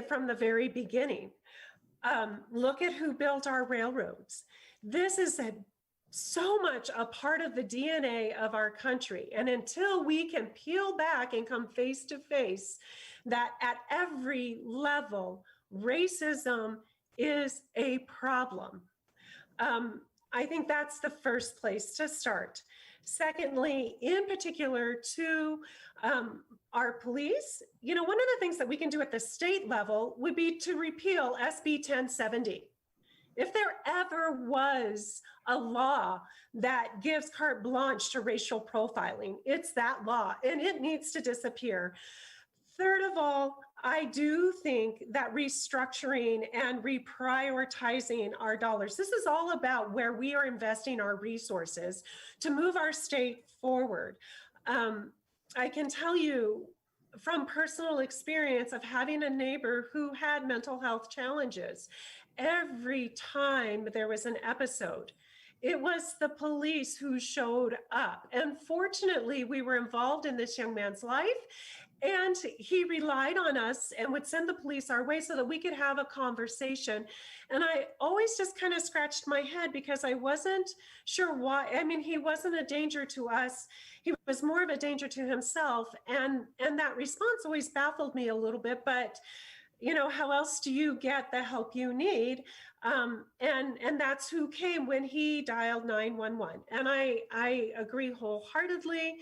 from the very beginning. Look at who built our railroads. This is so much a part of the DNA of our country. And until we can peel back and come face to face that at every level, racism is a problem. I think that's the first place to start. Secondly, in particular to our police, one of the things that we can do at the state level would be to repeal SB 1070. If there ever was a law that gives carte blanche to racial profiling, it's that law, and it needs to disappear. Third of all, I do think that restructuring and reprioritizing our dollars, this is all about where we are investing our resources to move our state forward. I can tell you from personal experience of having a neighbor who had mental health challenges, every time there was an episode, it was the police who showed up. And fortunately, we were involved in this young man's life, and he relied on us and would send the police our way so that we could have a conversation. And I always just kind of scratched my head because I wasn't sure why. I mean, he wasn't a danger to us. He was more of a danger to himself. And that response always baffled me a little bit, but how else do you get the help you need? And that's who came when he dialed 911. And I agree wholeheartedly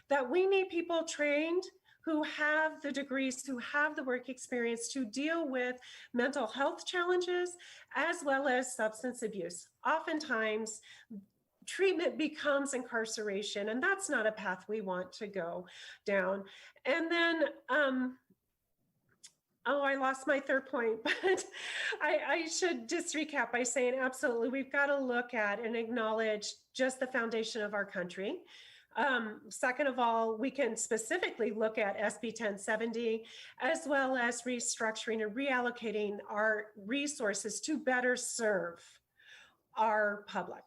that we need people trained who have the degrees, who have the work experience to deal with mental health challenges, as well as substance abuse. Oftentimes, treatment becomes incarceration, and that's not a path we want to go down. And then, I lost my third point, but I should just recap by saying absolutely, we've got to look at and acknowledge just the foundation of our country. Second of all, we can specifically look at SB 1070, as well as restructuring and reallocating our resources to better serve our public.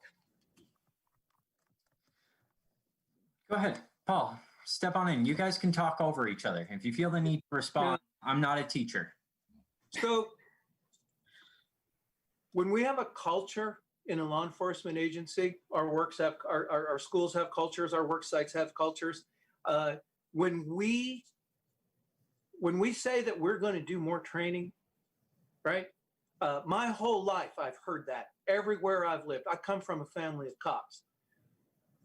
Go ahead, Paul, step on in. You guys can talk over each other. If you feel the need to respond, I'm not a teacher. So when we have a culture in a law enforcement agency, our schools have cultures, our work sites have cultures. When we say that we're going to do more training, right? My whole life, I've heard that everywhere I've lived. I come from a family of cops.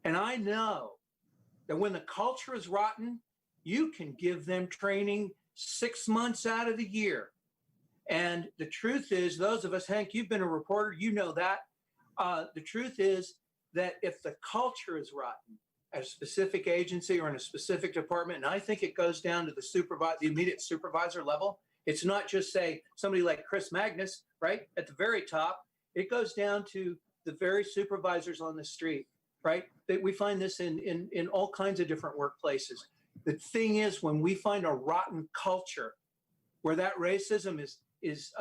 And I know that when the culture is rotten, you can give them training 6 months out of the year. And the truth is, those of us, Hank, you've been a reporter, you know that. The truth is that if the culture is rotten at a specific agency or in a specific department, and I think it goes down to the immediate supervisor level, it's not just, say, somebody like Chris Magnus, right, at the very top. It goes down to the very supervisors on the street, right? That we find this in all kinds of different workplaces. The thing is, when we find a rotten culture where that racism is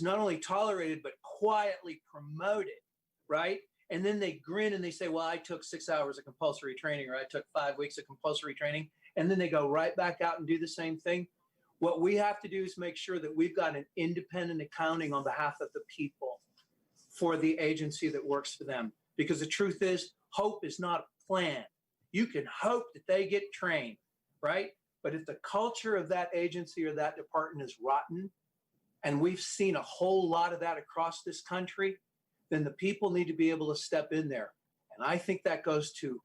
not only tolerated but quietly promoted, right? And then they grin and they say, well, I took 6 hours of compulsory training, or I took 5 weeks of compulsory training, and then they go right back out and do the same thing. What we have to do is make sure that we've got an independent accounting on behalf of the people for the agency that works for them. Because the truth is, hope is not a plan. You can hope that they get trained, right? But if the culture of that agency or that department is rotten, and we've seen a whole lot of that across this country, then the people need to be able to step in there. And I think that goes to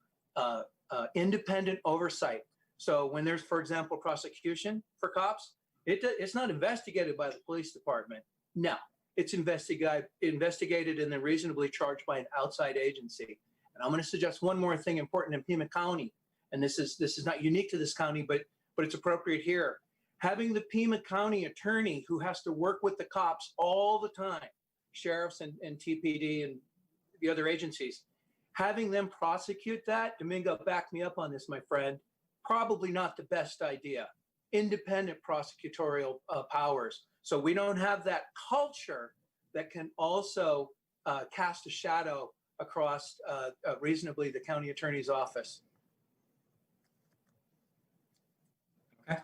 independent oversight. So when there's, for example, prosecution for cops, it's not investigated by the police department. No, it's investigated and then reasonably charged by an outside agency. And I'm going to suggest one more thing important in Pima County. And this is not unique to this county, but it's appropriate here. Having the Pima County attorney who has to work with the cops all the time, sheriffs and TPD and the other agencies, having them prosecute that, Domingo, back me up on this, my friend, probably not the best idea. Independent prosecutorial powers. So we don't have that culture that can also cast a shadow across reasonably the county attorney's office. Okay.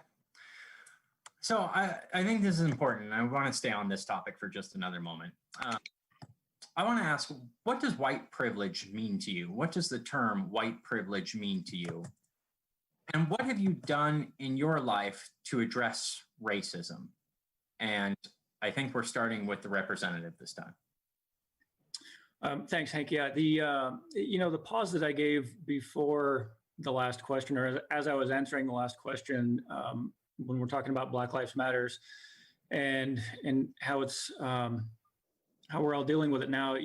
So I think this is important. I want to stay on this topic for just another moment. I want to ask, what does white privilege mean to you? What does the term white privilege mean to you? And what have you done in your life to address racism? And I think we're starting with the representative this time. Thanks, Hank. Yeah, the pause that I gave before the last question, or as I was answering the last question, when we're talking about Black Lives Matters and how it's how we're all dealing with it now,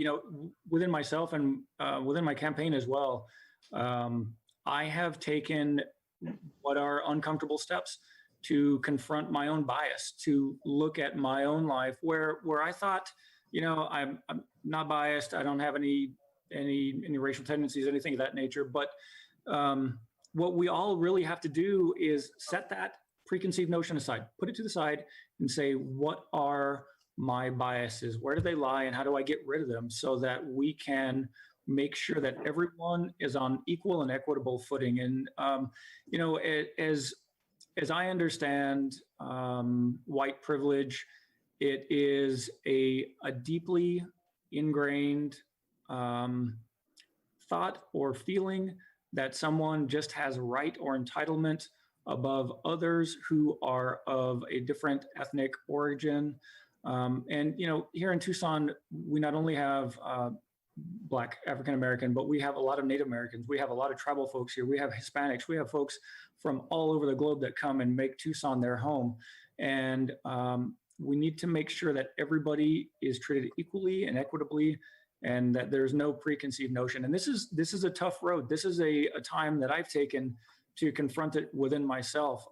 within myself and within my campaign as well, I have taken what are uncomfortable steps to confront my own bias, to look at my own life where I thought, I'm not biased. I don't have any racial tendencies, anything of that nature. But what we all really have to do is set that preconceived notion aside, put it to the side and say, what are my biases? Where do they lie? And how do I get rid of them so that we can make sure that everyone is on equal and equitable footing? And, as I understand white privilege, it is a deeply ingrained thought or feeling that someone just has right or entitlement above others who are of a different ethnic origin. And here in Tucson, we not only have Black African American, but we have a lot of Native Americans. We have a lot of tribal folks here. We have Hispanics. We have folks from all over the globe that come and make Tucson their home. And we need to make sure that everybody is treated equally and equitably, and that there's no preconceived notion. And this is a tough road. This is a time that I've taken to confront it within myself.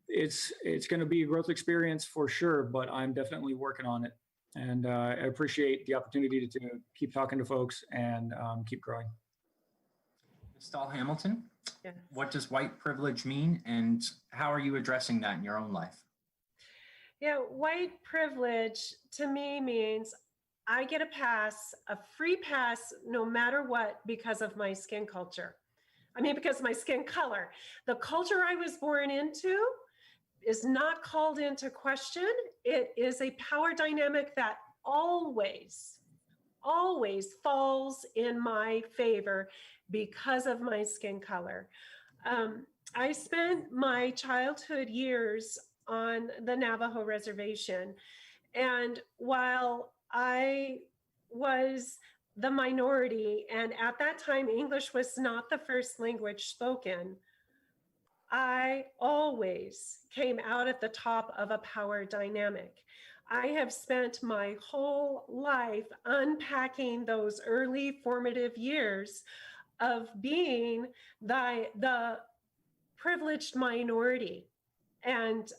It's going to be a growth experience for sure, but I'm definitely working on it. And I appreciate the opportunity to keep talking to folks and keep growing. Stahl Hamilton, Yes. What does white privilege mean, and how are you addressing that in your own life? Yeah, white privilege to me means I get a free pass no matter what because of my skin culture. Because of my skin color. The culture I was born into is not called into question. It is a power dynamic that always falls in my favor because of my skin color. I spent my childhood years on the Navajo reservation. And while I was the minority, and at that time, English was not the first language spoken, I always came out at the top of a power dynamic. I have spent my whole life unpacking those early formative years of being the privileged minority. And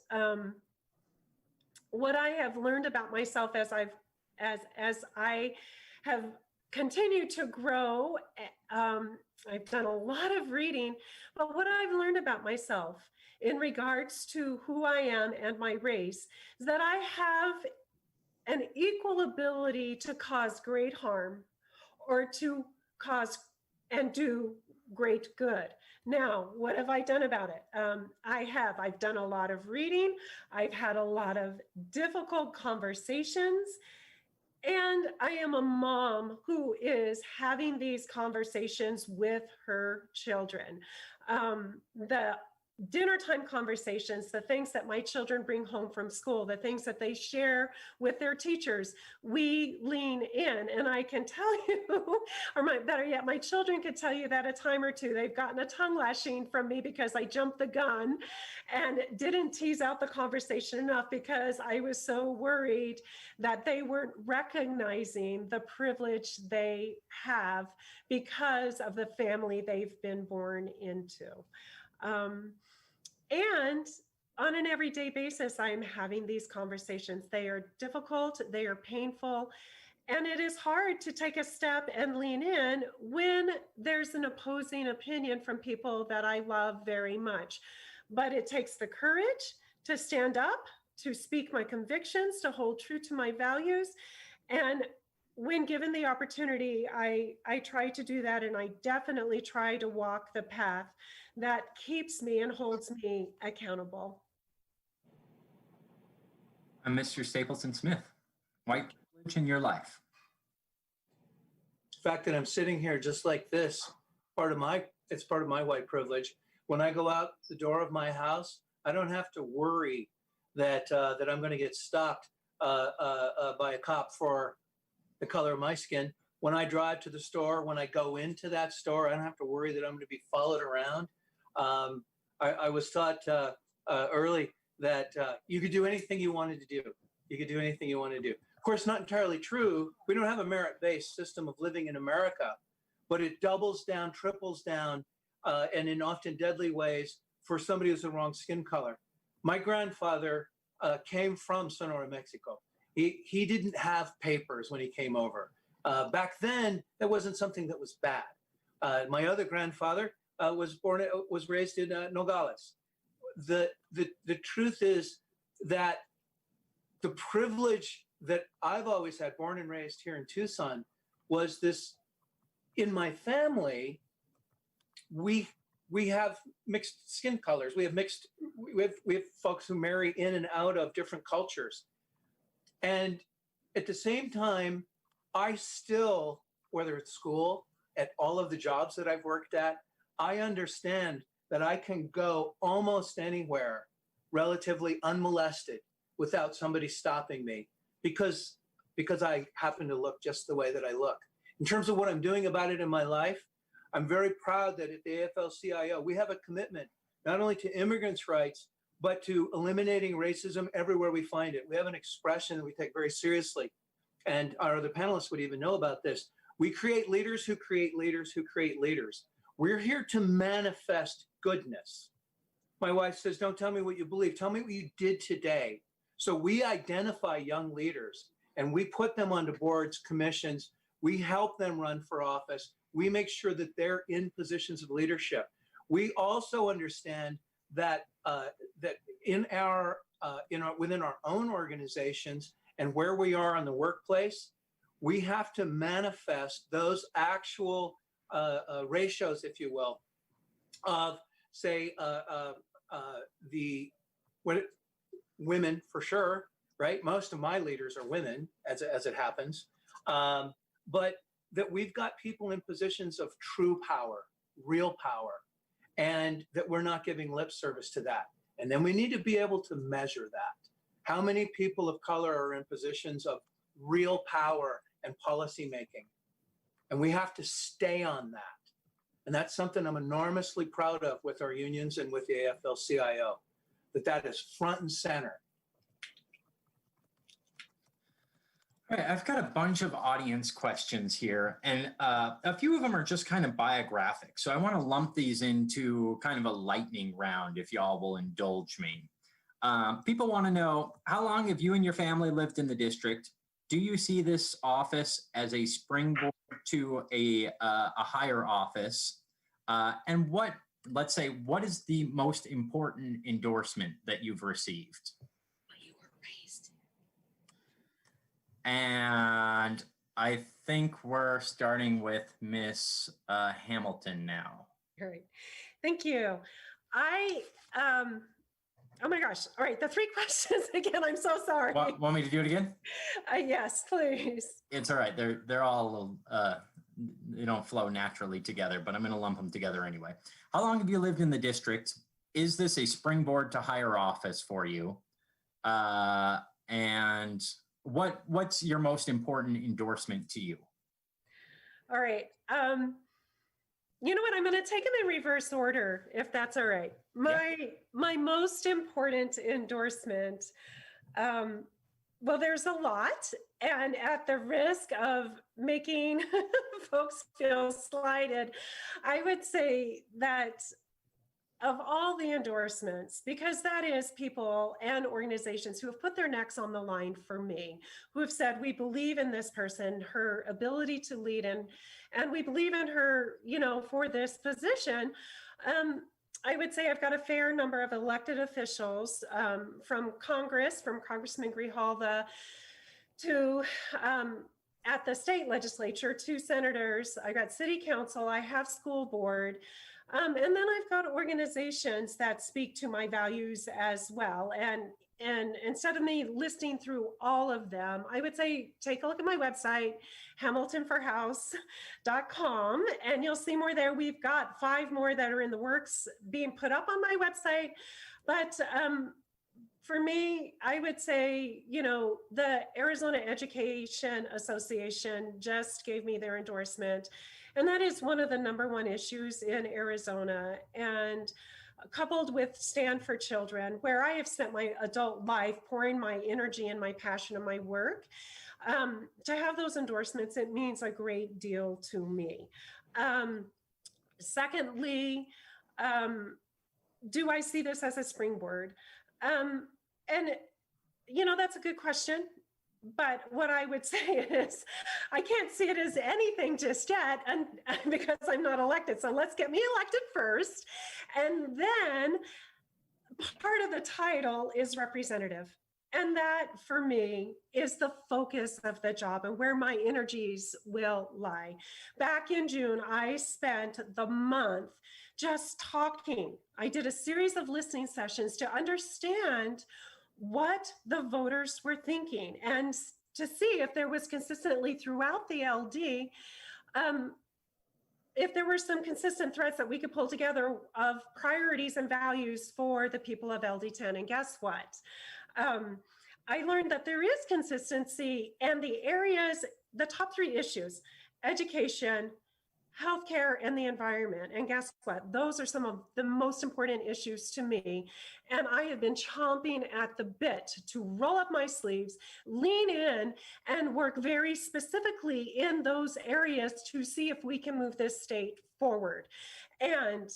what I have learned about myself as I have continued to grow, I've done a lot of reading, but what I've learned about myself in regards to who I am and my race is that I have an equal ability to cause great harm or to cause and do great good. Now, what have I done about it? I've done a lot of reading. I've had a lot of difficult conversations. And I am a mom who is having these conversations with her children. The dinner time conversations, the things that my children bring home from school, the things that they share with their teachers, we lean in. And I can tell you, or better yet, my children could tell you that a time or two, they've gotten a tongue lashing from me because I jumped the gun and didn't tease out the conversation enough because I was so worried that they weren't recognizing the privilege they have because of the family they've been born into. And on an everyday basis, I'm having these conversations. They are difficult, they are painful, and it is hard to take a step and lean in when there's an opposing opinion from people that I love very much. But it takes the courage to stand up, to speak my convictions, to hold true to my values. And when given the opportunity, I try to do that, and I definitely try to walk the path that keeps me and holds me accountable. And Mr. Stapleton-Smith, white privilege in your life. The fact that I'm sitting here just like this, it's part of my white privilege. When I go out the door of my house, I don't have to worry that I'm going to get stopped by a cop for the color of my skin. When I drive to the store, when I go into that store, I don't have to worry that I'm going to be followed around. I was taught early that you could do anything you wanted to do. You could do anything you wanted to do. Of course, not entirely true. We don't have a merit-based system of living in America, but it doubles down, triples down, and in often deadly ways for somebody who's the wrong skin color. My grandfather came from Sonora, Mexico. He didn't have papers when he came over. Back then, that wasn't something that was bad. My other grandfather was raised in Nogales. The truth is that the privilege that I've always had, born and raised here in Tucson, was this: in my family, we have mixed skin colors. We have folks who marry in and out of different cultures. And at the same time, I still, whether it's school, at all of the jobs that I've worked at, I understand that I can go almost anywhere relatively unmolested without somebody stopping me because I happen to look just the way that I look. In terms of what I'm doing about it in my life, I'm very proud that at the AFL-CIO, we have a commitment not only to immigrants' rights, but to eliminating racism everywhere we find it. We have an expression that we take very seriously, and our other panelists would even know about this. We create leaders who create leaders who create leaders. We're here to manifest goodness. My wife says, don't tell me what you believe, tell me what you did today. So we identify young leaders and we put them onto boards, commissions, we help them run for office. We make sure that they're in positions of leadership. We also understand that within our own organizations and where we are in the workplace, we have to manifest those actual ratios, if you will, of say women for sure, right? Most of my leaders are women, as it happens, but that we've got people in positions of true power, real power, and that we're not giving lip service to that. And then we need to be able to measure that. How many people of color are in positions of real power and policy making? And we have to stay on that. And that's something I'm enormously proud of with our unions and with the AFL-CIO, that is front and center. All right, I've got a bunch of audience questions here, and a few of them are just kind of biographic. So I want to lump these into kind of a lightning round, if y'all will indulge me. People want to know, how long have you and your family lived in the district? Do you see this office as a springboard to a higher office? And what is the most important endorsement that you've received? And I think we're starting with Miss Hamilton now. All right, thank you. Oh my gosh. All right, the three questions again. I'm so sorry. Want me to do it again? Yes, please. It's all right. They're all they don't flow naturally together, but I'm going to lump them together anyway. How long have you lived in the district? Is this a springboard to higher office for you? And what's your most important endorsement to you? All right. You know what? I'm going to take them in reverse order, if that's all right. My most important endorsement, well, there's a lot, and at the risk of making folks feel slighted, I would say that of all the endorsements, because that is people and organizations who have put their necks on the line for me, who have said, we believe in this person, her ability to lead, and we believe in her, you know, for this position. I would say I've got a fair number of elected officials from Congress, from Congressman Grijalva to at the state legislature, 2 senators, I got city council, I have school board, and then I've got organizations that speak to my values as well. And instead of me listing through all of them, I would say, take a look at my website, hamiltonforhouse.com, and you'll see more there. We've got 5 more that are in the works being put up on my website. But for me, I would say, you know, the Arizona Education Association just gave me their endorsement. And that is one of the #1 issues in Arizona. And coupled with Stand for Children, where I have spent my adult life pouring my energy and my passion and my work, to have those endorsements, it means a great deal to me. Secondly, do I see this as a springboard? And, you know, that's a good question. But what I would say is, I can't see it as anything just yet, and because I'm not elected. So let's get me elected first. And then part of the title is representative. And that, for me, is the focus of the job and where my energies will lie. Back in June, I spent the month just talking. I did a series of listening sessions to understand what the voters were thinking and to see if there was consistently throughout the LD, if there were some consistent threads that we could pull together of priorities and values for the people of LD10. And guess what? I learned that there is consistency, and the areas, the top 3 issues, education, healthcare, and the environment. And guess what? Those are some of the most important issues to me. And I have been chomping at the bit to roll up my sleeves, lean in, and work very specifically in those areas to see if we can move this state forward. And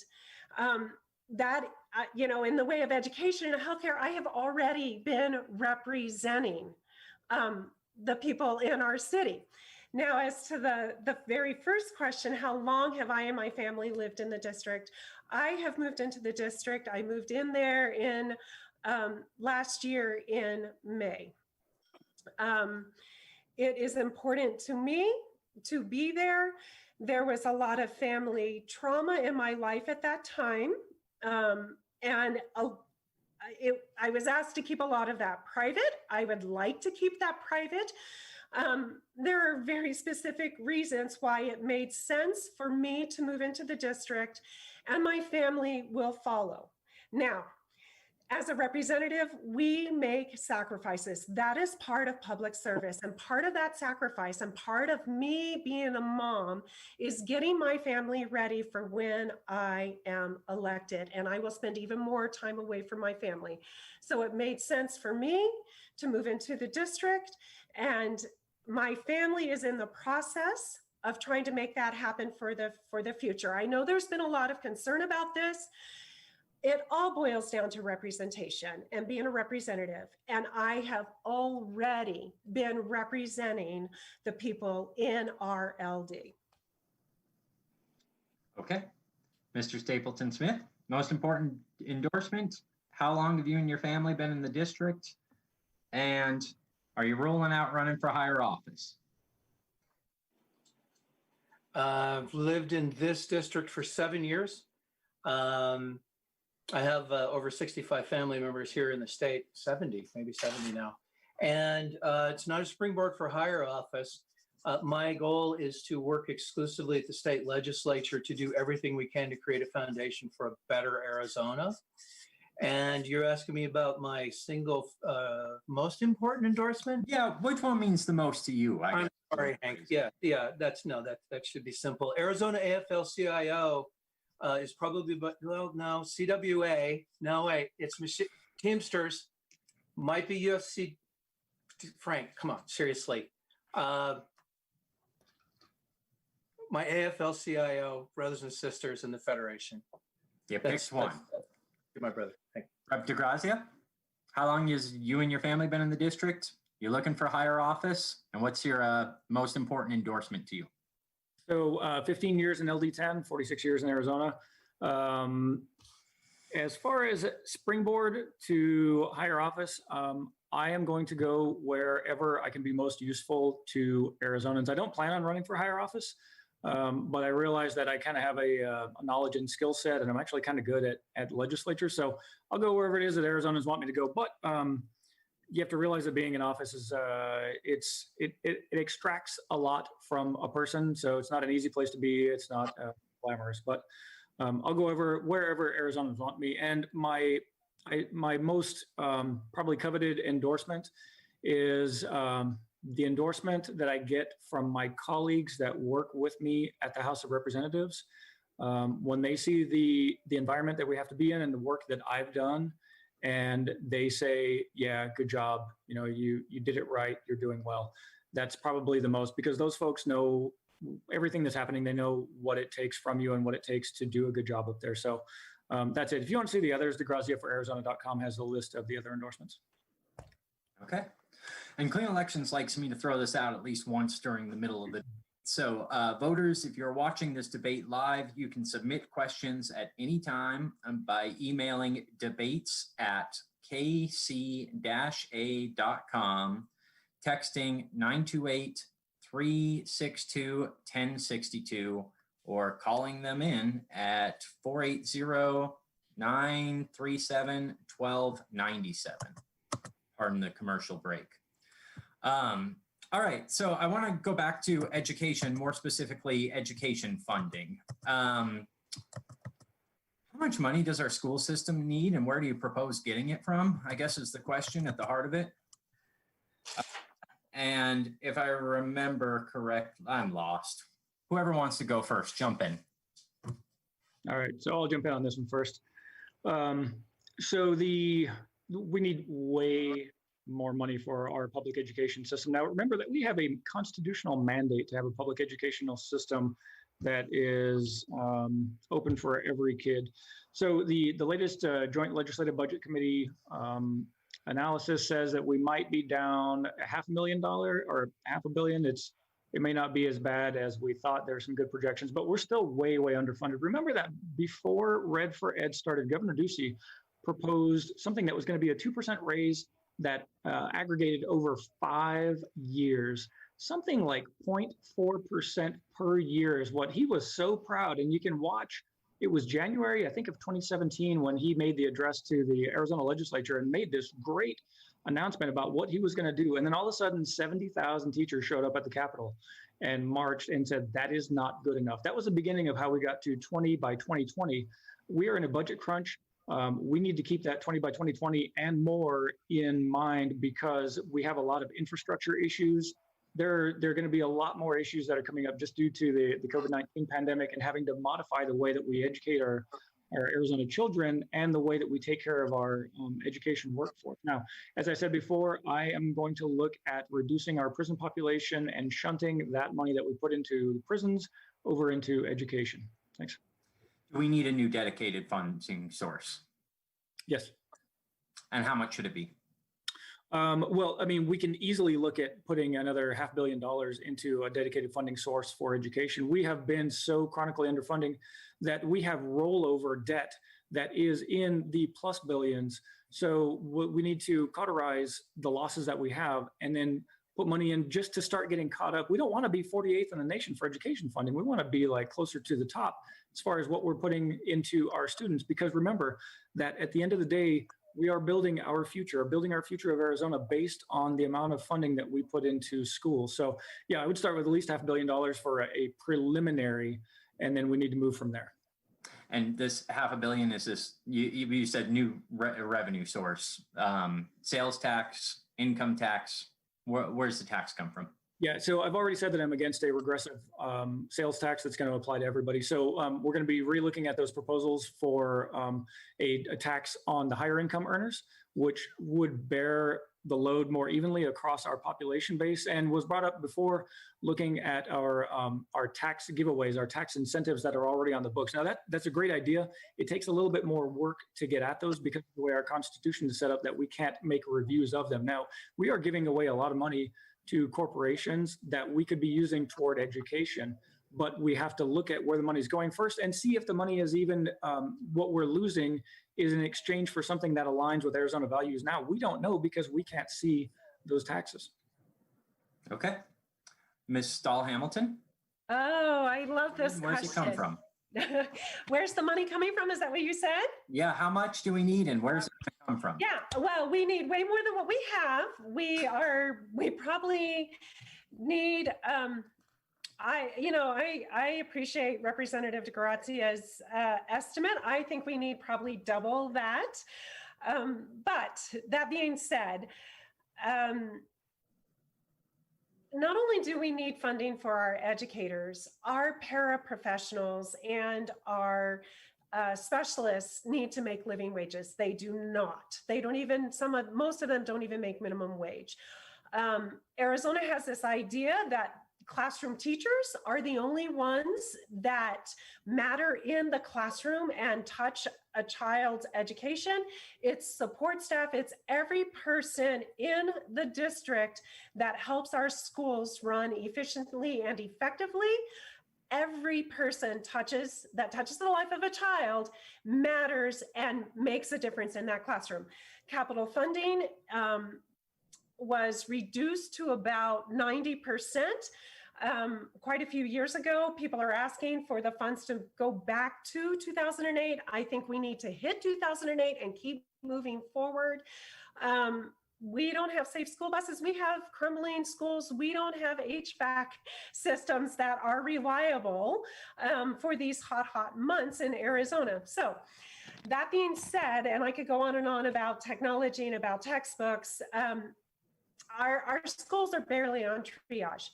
that, you know, in the way of education and healthcare, I have already been representing the people in our city. Now, as to the very first question, how long have I and my family lived in the district? I have moved into the district. I moved in there in last year in May. It is important to me to be there. There was a lot of family trauma in my life at that time. And I was asked to keep a lot of that private. I would like to keep that private. There are very specific reasons why it made sense for me to move into the district, and my family will follow. Now, as a representative, we make sacrifices. That is part of public service, and part of that sacrifice and part of me being a mom is getting my family ready for when I am elected, and I will spend even more time away from my family. So it made sense for me to move into the district, and my family is in the process of trying to make that happen for the future. I know there's been a lot of concern about this. It all boils down to representation and being a representative. And I have already been representing the people in our LD. Okay. Mr. Stapleton-Smith, most important endorsement. How long have you and your family been in the district? And are you rolling out running for higher office? I've lived in this district for 7 years. I have over 65 family members here in the state, 70, maybe 70 now. And it's not a springboard for higher office. My goal is to work exclusively at the state legislature to do everything we can to create a foundation for a better Arizona. And you're asking me about my single most important endorsement? Yeah, which one means the most to you? I'm sorry, Hank. Yeah, that should be simple. Arizona AFL-CIO is probably, but well, no, CWA. No, wait, it's Teamsters. Might be UFC. Frank, come on, seriously. My AFL-CIO brothers and sisters in the Federation. You picked one. You're my brother. Thank you. Rep. DeGrazia, how long has you and your family been in the district? You're looking for higher office, and what's your most important endorsement to you? So 15 years in LD10, 46 years in Arizona. As far as springboard to higher office, I am going to go wherever I can be most useful to Arizonans. I don't plan on running for higher office, but I realize that I kind of have a knowledge and skill set, and I'm actually kind of good at legislature. So I'll go wherever it is that Arizonans want me to go. But you have to realize that being in office is it extracts a lot from a person. So it's not an easy place to be. It's not glamorous, but I'll go wherever Arizonans want me. And my most probably coveted endorsement is the endorsement that I get from my colleagues that work with me at the House of Representatives. When they see the environment that we have to be in and the work that I've done, and they say, yeah, good job, you did it right, you're doing well. That's probably the most, because those folks know everything that's happening. They know what it takes from you and what it takes to do a good job up there. So that's it. If you want to see the others, DeGrazia4Arizona.com has a list of the other endorsements. Okay. And Clean Elections likes me to throw this out at least once during the middle of the debate. So voters, if you're watching this debate live, you can submit questions at any time by emailing debates@kc-a.com, texting 928-362-1062, or calling them in at 480-937-1297. Pardon the commercial break. All right, so I want to go back to education, more specifically education funding. How much money does our school system need, and where do you propose getting it from, I guess, is the question at the heart of it. And if I remember correct, I'm lost. Whoever wants to go first, jump in. All right, so I'll jump in on this one first. So we need way more money for our public education system. Now, remember that we have a constitutional mandate to have a public educational system that is open for every kid. So the latest Joint Legislative Budget Committee analysis says that we might be down $500,000 or $500 million. It may not be as bad as we thought. There's some good projections, but we're still way underfunded. Remember that before Red for Ed started, Governor Ducey proposed something that was going to be a 2% raise that aggregated over 5 years. Something like 0.4% per year is what he was so proud. And you can watch, it was January, I think, of 2017 when he made the address to the Arizona legislature and made this great announcement about what he was going to do. And then all of a sudden, 70,000 teachers showed up at the Capitol and marched and said, that is not good enough. That was the beginning of how we got to 20 by 2020. We are in a budget crunch. We need to keep that 20 by 2020 and more in mind, because we have a lot of infrastructure issues. There are going to be a lot more issues that are coming up just due to the COVID-19 pandemic and having to modify the way that we educate our Arizona children and the way that we take care of our education workforce. Now, as I said before, I am going to look at reducing our prison population and shunting that money that we put into the prisons over into education. Thanks. We need a new dedicated funding source. Yes. And how much should it be? Well, I mean, we can easily look at putting another $500 million into a dedicated funding source for education. We have been so chronically underfunding that we have rollover debt that is in the plus billions. So we need to cauterize the losses that we have and then put money in just to start getting caught up. We don't want to be 48th in the nation for education funding. We want to be like closer to the top as far as what we're putting into our students, because remember that at the end of the day, we are building our future of Arizona based on the amount of funding that we put into schools. So yeah, I would start with at least $500 million for a preliminary, and then we need to move from there. And this $500 million is this, you said new revenue source, sales tax, income tax. Where's the tax come from? Yeah, so I've already said that I'm against a regressive sales tax that's going to apply to everybody. So we're going to be relooking at those proposals for a tax on the higher income earners, which would bear the load more evenly across our population base, and was brought up before looking at our tax giveaways, our tax incentives that are already on the books. Now that's a great idea. It takes a little bit more work to get at those because of the way our Constitution is set up that we can't make reviews of them. Now, we are giving away a lot of money to corporations that we could be using toward education. but we have to look at where the money is going first and see if the money is even what we're losing is in exchange for something that aligns with Arizona values. Now, we don't know because we can't see those taxes. Okay. Ms. Stahl Hamilton? Oh, I love this Where's question. it come from? Where's the money coming from? Is that what you said? Yeah, how much do we need and where's it gonna come from? Yeah, well, we need way more than what we have. We probably need, I appreciate Representative DeGrazia's estimate. I think we need probably double that. But that being said, not only do we need funding for our educators, our paraprofessionals and our specialists need to make living wages. They do not. They don't even, most of them don't even make minimum wage. Arizona has this idea that classroom teachers are the only ones that matter in the classroom and touch a child's education. It's support staff, it's every person in the district that helps our schools run efficiently and effectively. Every person that touches the life of a child matters and makes a difference in that classroom. Capital funding was reduced to about 90%. Quite a few years ago, people are asking for the funds to go back to 2008. I think we need to hit 2008 and keep moving forward. We don't have safe school buses. We have crumbling schools. We don't have HVAC systems that are reliable for these hot months in Arizona. So that being said, and I could go on and on about technology and about textbooks, our schools are barely on triage.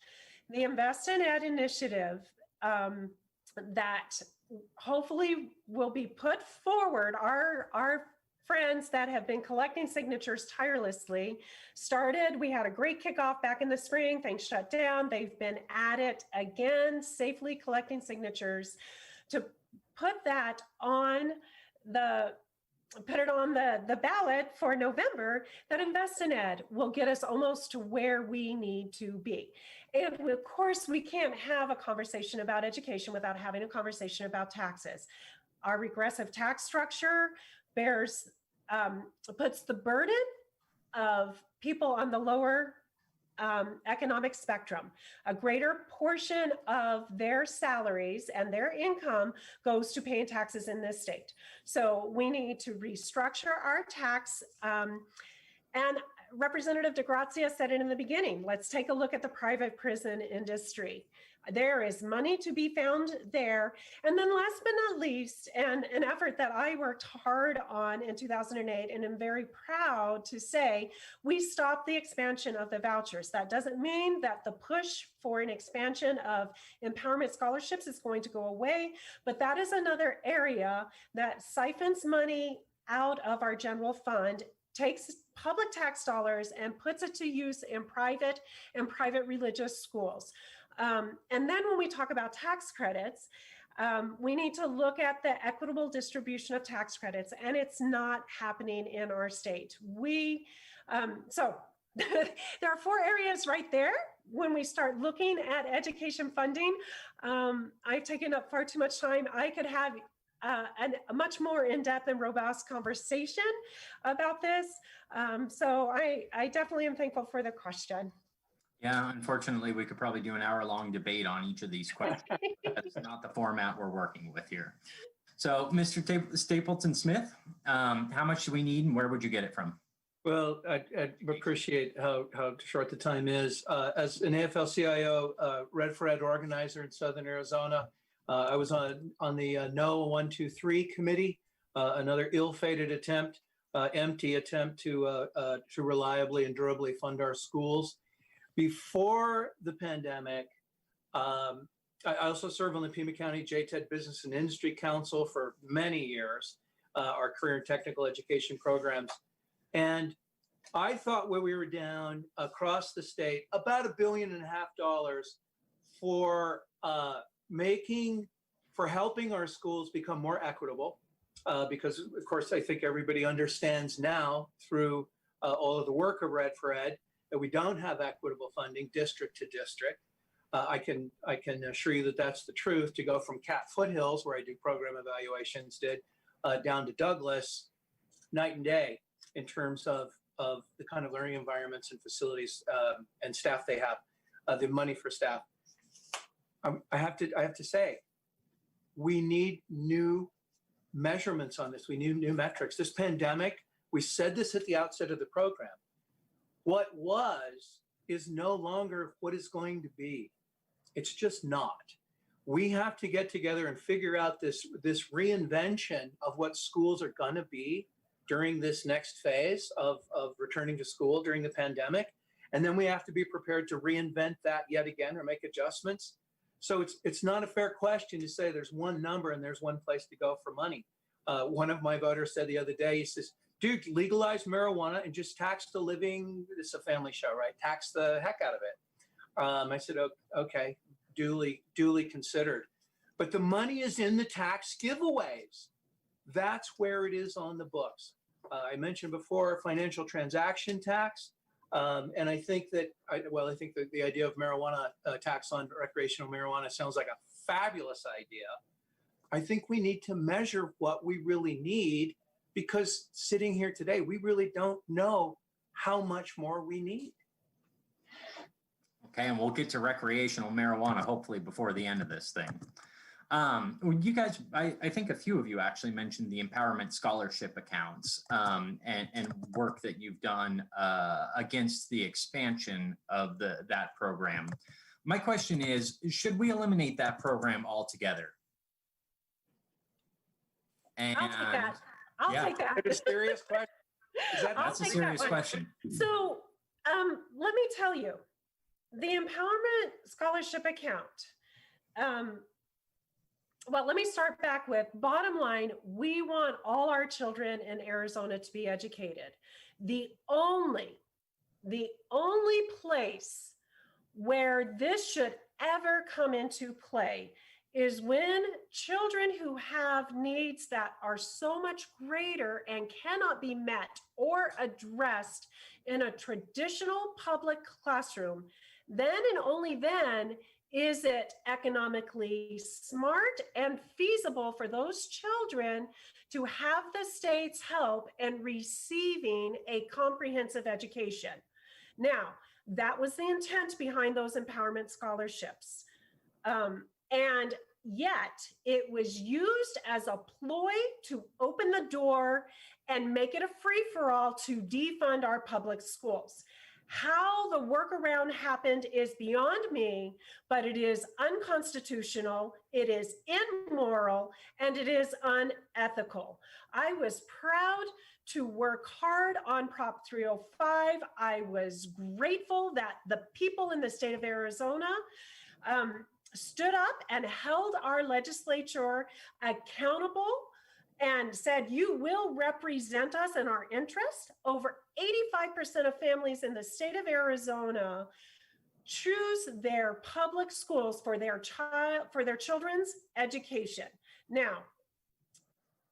The Invest in Ed initiative that hopefully will be put forward, our friends that have been collecting signatures tirelessly started. We had a great kickoff back in the spring. Things shut down. They've been at it again, safely collecting signatures to put that on the ballot for November. That Invest in Ed will get us almost to where we need to be. And of course, we can't have a conversation about education without having a conversation about taxes. Our regressive tax structure puts the burden of people on the lower economic spectrum. A greater portion of their salaries and their income goes to paying taxes in this state. So we need to restructure our tax. And Representative DeGrazia said it in the beginning, let's take a look at the private prison industry. There is money to be found there. And then last but not least, and an effort that I worked hard on in 2008, and I'm very proud to say, we stopped the expansion of the vouchers. That doesn't mean that the push for an expansion of empowerment scholarships is going to go away, but that is another area that siphons money out of our general fund, takes public tax dollars and puts it to use in private and private religious schools. And then when we talk about tax credits, we need to look at the equitable distribution of tax credits, and it's not happening in our state. So there are 4 areas right there. When we start looking at education funding, I've taken up far too much time. I could have a much more in-depth and robust conversation about this. So I definitely am thankful for the question. Yeah, unfortunately, we could probably do an hour-long debate on each of these questions. That's not the format we're working with here. So, Mr. Stapleton-Smith, how much do we need and where would you get it from? Well, I appreciate how short the time is. As an AFL-CIO Red for Ed organizer in Southern Arizona, I was on the No 123 committee, another ill-fated attempt, empty attempt to reliably and durably fund our schools. Before the pandemic, I also served on the Pima County JTED Business and Industry Council for many years, our career and technical education programs. And I thought we were down across the state about $1.5 billion for helping our schools become more equitable, because of course I think everybody understands now through all of the work of Red for Ed that we don't have equitable funding district to district. I can assure you that that's the truth. To go from Cat Foothills, where I do program evaluations, down to Douglas, night and day in terms of the kind of learning environments and facilities and staff they have, the money for staff. I have to say, we need new measurements on this. We need new metrics. This pandemic, we said this at the outset of the program. What was is no longer what is going to be. It's just not. We have to get together and figure out this reinvention of what schools are going to be during this next phase of returning to school during the pandemic. And then we have to be prepared to reinvent that yet again or make adjustments. So it's not a fair question to say there's one number and there's one place to go for money. One of my voters said the other day, he says, dude, legalize marijuana and just tax the living, this is a family show, right? Tax the heck out of it. I said, okay, duly considered. But the money is in the tax giveaways. That's where it is on the books. I mentioned before financial transaction tax. And I think that, I think that the idea of marijuana tax on recreational marijuana sounds like a fabulous idea. I think we need to measure what we really need, because sitting here today, we really don't know how much more we need. Okay, and we'll get to recreational marijuana hopefully before the end of this thing. You guys, I think a few of you actually mentioned the empowerment scholarship accounts and work that you've done against the expansion of that program. My question is, should we eliminate that program altogether? And I'll take that. I'll take that. It's a serious question. That's a serious question. So let me tell you, the empowerment scholarship account, well, let me start back with bottom line. We want all our children in Arizona to be educated. The only place where this should ever come into play is when children who have needs that are so much greater and cannot be met or addressed in a traditional public classroom, then and only then is it economically smart and feasible for those children to have the state's help in receiving a comprehensive education. Now, that was the intent behind those empowerment scholarships. And yet it was used as a ploy to open the door and make it a free-for-all to defund our public schools. How the workaround happened is beyond me, but it is unconstitutional, it is immoral, and it is unethical. I was proud to work hard on Prop 305. I was grateful that the people in the state of Arizona stood up and held our legislature accountable and said, you will represent us in our interest. Over 85% of families in the state of Arizona choose their public schools for their children's education. Now,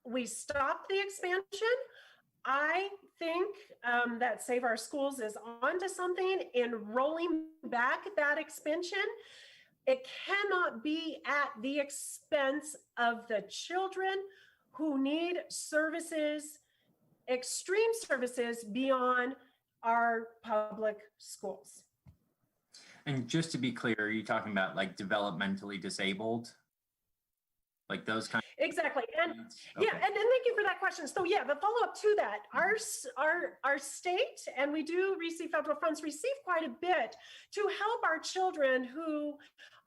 we stopped the expansion. I think that Save Our Schools is onto something in rolling back that expansion. It cannot be at the expense of the children who need services, extreme services beyond our public schools. And just to be clear, are you talking about like developmentally disabled? Like those kind of Exactly. And okay. yeah, and thank you for that question. So yeah, the follow-up to that, our state, and we do receive federal funds, receive quite a bit to help our children who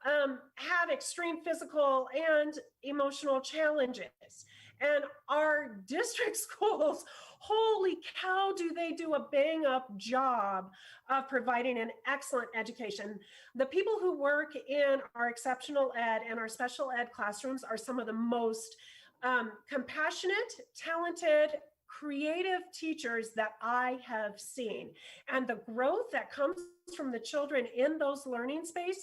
have extreme physical and emotional challenges. And our district schools, holy cow, do they do a bang up job of providing an excellent education. The people who work in our exceptional ed and our special ed classrooms are some of the most compassionate, talented, creative teachers that I have seen. And the growth that comes from the children in those learning spaces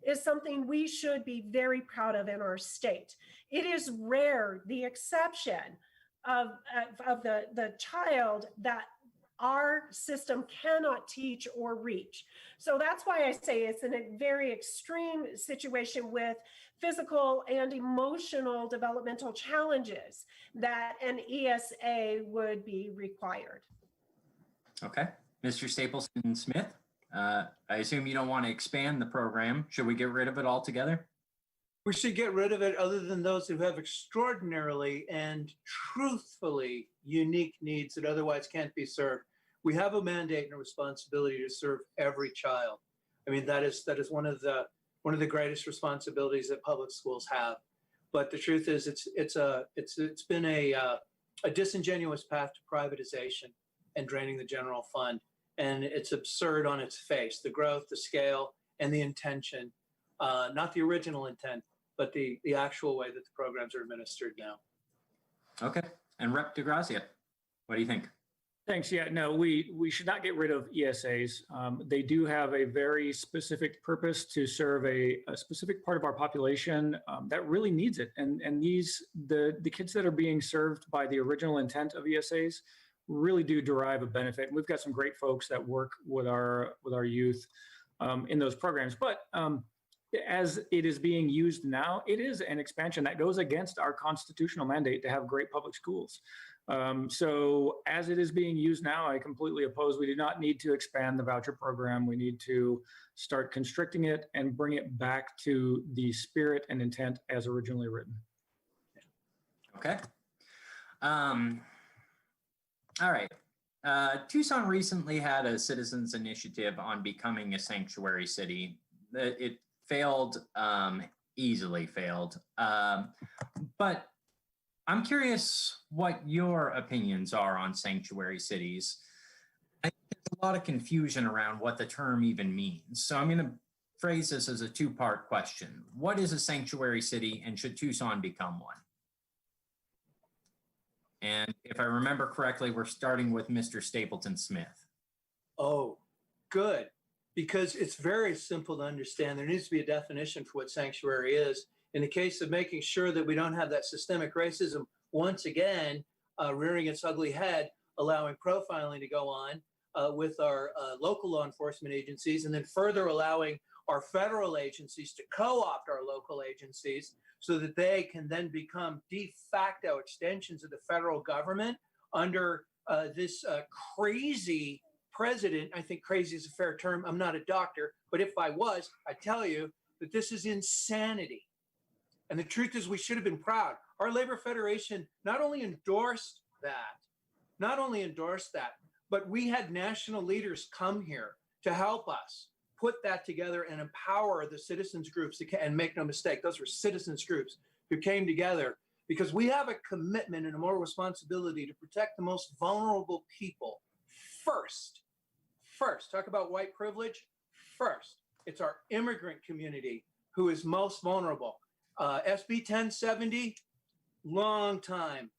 is something we should be very proud of in our state. It is rare, the exception of the child that our system cannot teach or reach. So that's why I say it's in a very extreme situation with physical and emotional developmental challenges that an ESA would be required. Okay. Mr. Stapleton-Smith, I assume you don't want to expand the program. Should we get rid of it altogether? We should get rid of it other than those who have extraordinarily and truthfully unique needs that otherwise can't be served. We have a mandate and a responsibility to serve every child. I mean, that is one of the greatest responsibilities that public schools have. But the truth is, it's been a disingenuous path to privatization and draining the general fund. And it's absurd on its face, the growth, the scale, and the intention, not the original intent, but the actual way that the programs are administered now. Okay. And Rep. DeGrazia, what do you think? Thanks. Yeah, no, we should not get rid of ESAs. They do have a very specific purpose to serve a specific part of our population that really needs it. And the kids that are being served by the original intent of ESAs really do derive a benefit. And we've got some great folks that work with our youth in those programs. But as it is being used now, it is an expansion that goes against our constitutional mandate to have great public schools. So as it is being used now, I completely oppose. We do not need to expand the voucher program. We need to start constricting it and bring it back to the spirit and intent as originally written. Okay. All right. Tucson recently had a citizens initiative on becoming a sanctuary city. It failed, easily failed. But I'm curious what your opinions are on sanctuary cities. I think there's a lot of confusion around what the term even means. So I'm going to phrase this as a two-part question. What is a sanctuary city, and should Tucson become one? And if I remember correctly, we're starting with Mr. Stapleton-Smith. Oh, good. Because it's very simple to understand. There needs to be a definition for what sanctuary is. In the case of making sure that we don't have that systemic racism, once again, rearing its ugly head, allowing profiling to go on with our local law enforcement agencies, and then further allowing our federal agencies to co-opt our local agencies so that they can then become de facto extensions of the federal government under this crazy president. I think crazy is a fair term. I'm not a doctor, but if I was, I tell you that this is insanity. And the truth is, we should have been proud. Our Labor Federation not only endorsed that, but we had national leaders come here to help us put that together and empower the citizens groups and make no mistake, those were citizens groups who came together because we have a commitment and a moral responsibility to protect the most vulnerable people first. Talk about white privilege first. It's our immigrant community who is most vulnerable. SB 1070, long time.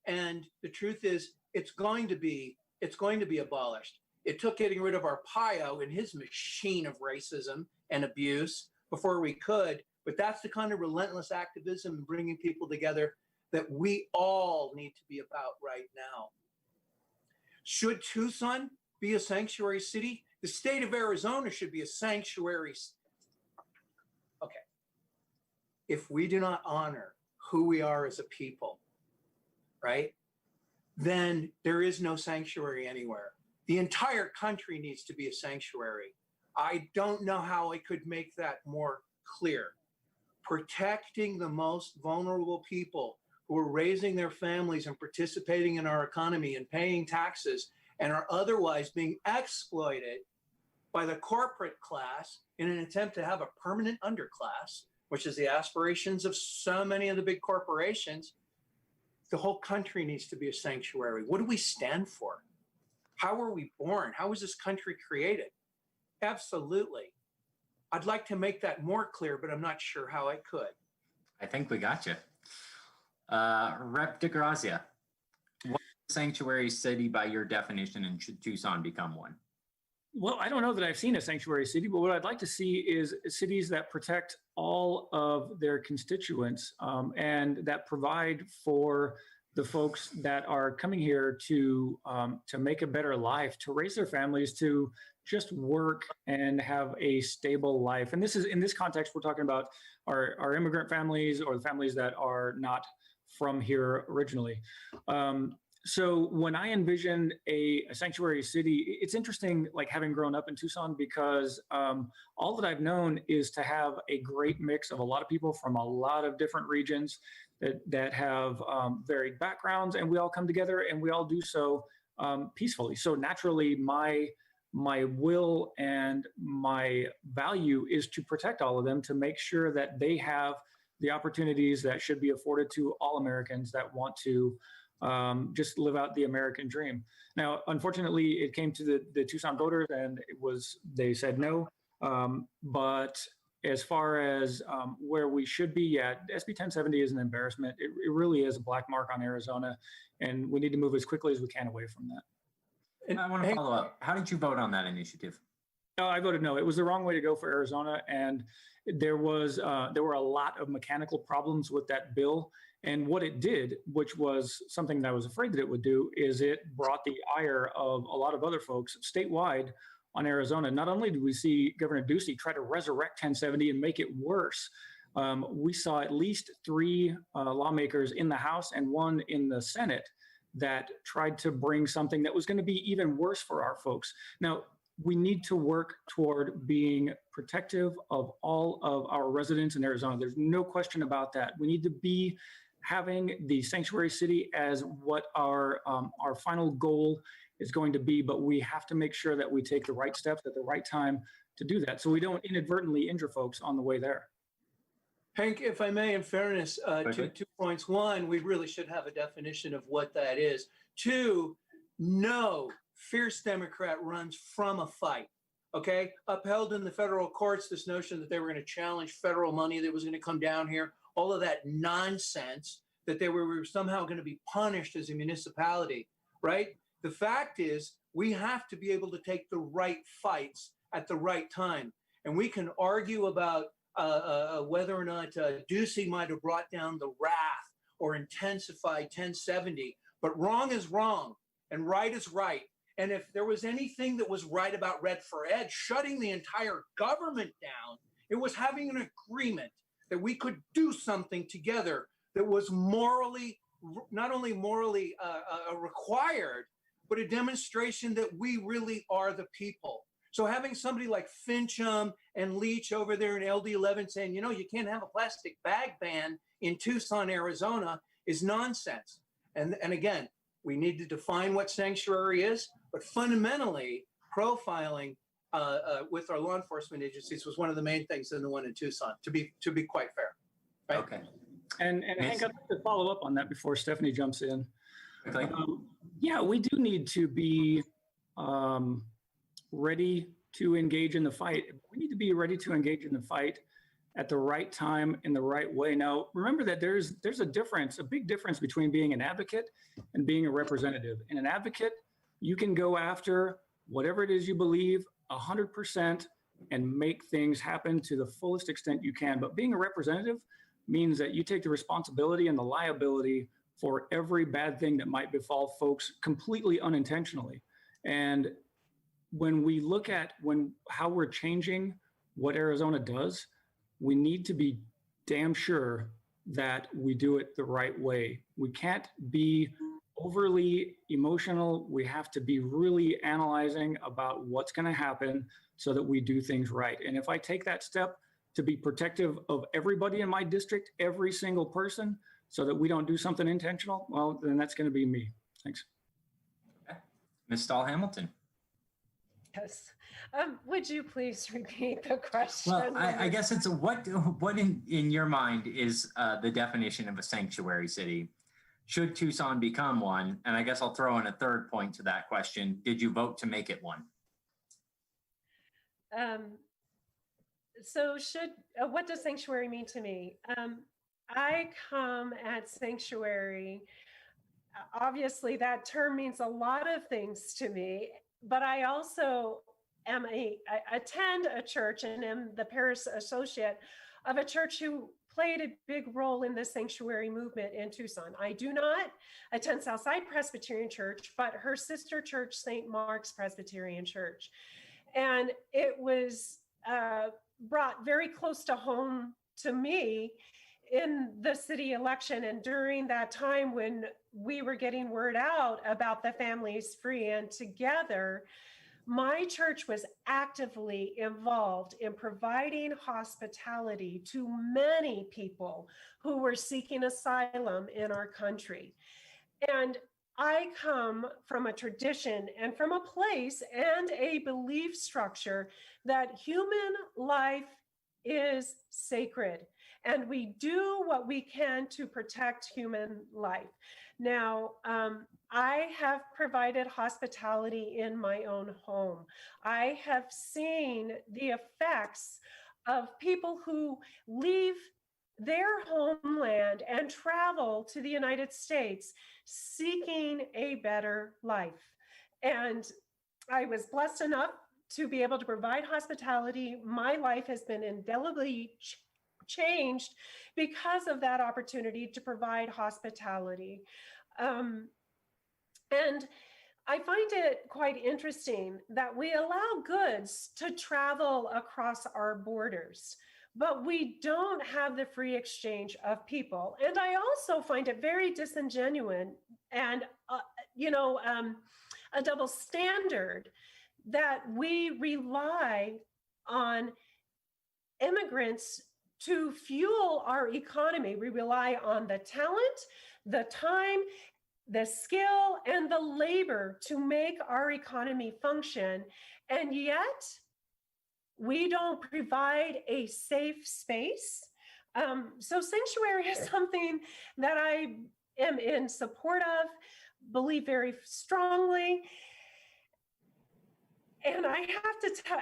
And the truth is, it's going to be abolished. It took getting rid of Arpaio and his machine of racism and abuse before we could, but that's the kind of relentless activism and bringing people together that we all need to be about right now. Should Tucson be a sanctuary city? The state of Arizona should be a sanctuary. Okay. If we do not honor who we are as a people, right, then there is no sanctuary anywhere. The entire country needs to be a sanctuary. I don't know how I could make that more clear. Protecting the most vulnerable people who are raising their families and participating in our economy and paying taxes and are otherwise being exploited by the corporate class in an attempt to have a permanent underclass, which is the aspirations of so many of the big corporations. The whole country needs to be a sanctuary. What do we stand for? How were we born? How was this country created? Absolutely. I'd like to make that more clear, but I'm not sure how I could. I think we got you. Rep. DeGrazia, what is a sanctuary city by your definition, and should Tucson become one? Well, I don't know that I've seen a sanctuary city, but what I'd like to see is cities that protect all of their constituents and that provide for the folks that are coming here to make a better life, to raise their families, to just work and have a stable life. And this is, in this context, we're talking about our immigrant families or the families that are not from here originally. So when I envision a sanctuary city, it's interesting, like having grown up in Tucson, because all that I've known is to have a great mix of a lot of people from a lot of different regions that have varied backgrounds, and we all come together and we all do so peacefully. So naturally, my will and my value is to protect all of them, to make sure that they have the opportunities that should be afforded to all Americans that want to just live out the American dream. Now, unfortunately, it came to the Tucson voters, and they said no. But as far as where we should be, yeah, SB 1070 is an embarrassment. It really is a black mark on Arizona, and we need to move as quickly as we can away from that. And I want to follow up. How did you vote on that initiative? No, I voted no. It was the wrong way to go for Arizona, and there were a lot of mechanical problems with that bill. And what it did, which was something that I was afraid that it would do, is it brought the ire of a lot of other folks statewide on Arizona. Not only did we see Governor Ducey try to resurrect 1070 and make it worse, we saw at least 3 lawmakers in the House and 1 in the Senate that tried to bring something that was going to be even worse for our folks. Now, we need to work toward being protective of all of our residents in Arizona. There's no question about that. We need to be having the sanctuary city as what our final goal is going to be, but we have to make sure that we take the right steps at the right time to do that, so we don't inadvertently injure folks on the way there. Hank, if I may, in fairness, to 2 points. 1, we really should have a definition of what that is. 2, no fierce Democrat runs from a fight, okay? Upheld in the federal courts this notion that they were going to challenge federal money that was going to come down here, all of that nonsense, that we were somehow going to be punished as a municipality, right? The fact is, we have to be able to take the right fights at the right time. And we can argue about whether or not Ducey might have brought down the wrath or intensified 1070, but wrong is wrong and right is right. And if there was anything that was right about Red for Ed, shutting the entire government down, it was having an agreement that we could do something together that was morally, not only morally required, but a demonstration that we really are the people. So having somebody like Fincham and Leach over there in LD10 saying, you know, you can't have a plastic bag ban in Tucson, Arizona, is nonsense. And again, we need to define what sanctuary is, but fundamentally, profiling with our law enforcement agencies was one of the main things in the one in Tucson, to be quite fair. Right? Okay. And Hank, I'd like to follow up on that before Stephanie jumps in. Okay. Yeah, we do need to be ready to engage in the fight. We need to be ready to engage in the fight at the right time in the right way. Now, remember that there's a difference, a big difference between being an advocate and being a representative. In an advocate, you can go after whatever it is you believe 100% and make things happen to the fullest extent you can. But being a representative means that you take the responsibility and the liability for every bad thing that might befall folks completely unintentionally. And when we look at how we're changing what Arizona does, we need to be damn sure that we do it the right way. We can't be overly emotional. We have to be really analyzing about what's going to happen so that we do things right. And if I take that step to be protective of everybody in my district, every single person, so that we don't do something intentional, well, then that's going to be me. Thanks. Okay. Ms. Stahl Hamilton. Yes. Would you please repeat the question? Well, I guess it's what in your mind is the definition of a sanctuary city? Should Tucson become one? And I guess I'll throw in a third point to that question. Did you vote to make it one? So what does sanctuary mean to me? I come at sanctuary. Obviously, that term means a lot of things to me, but I also I attend a church and am the parish associate of a church who played a big role in the sanctuary movement in Tucson. I do not attend Southside Presbyterian Church, but her sister church, St. Mark's Presbyterian Church. And it was brought very close to home to me in the city election. And during that time when we were getting word out about the Families Free and Together, my church was actively involved in providing hospitality to many people who were seeking asylum in our country. And I come from a tradition and from a place and a belief structure that human life is sacred, and we do what we can to protect human life. Now, I have provided hospitality in my own home. I have seen the effects of people who leave their homeland and travel to the United States seeking a better life. And I was blessed enough to be able to provide hospitality. My life has been indelibly changed because of that opportunity to provide hospitality. And I find it quite interesting that we allow goods to travel across our borders, but we don't have the free exchange of people. And I also find it very disingenuous and, a double standard that we rely on immigrants to fuel our economy. We rely on the talent, the time, the skill, and the labor to make our economy function. And yet, we don't provide a safe space. So sanctuary is something that I am in support of, believe very strongly. And I have to tell,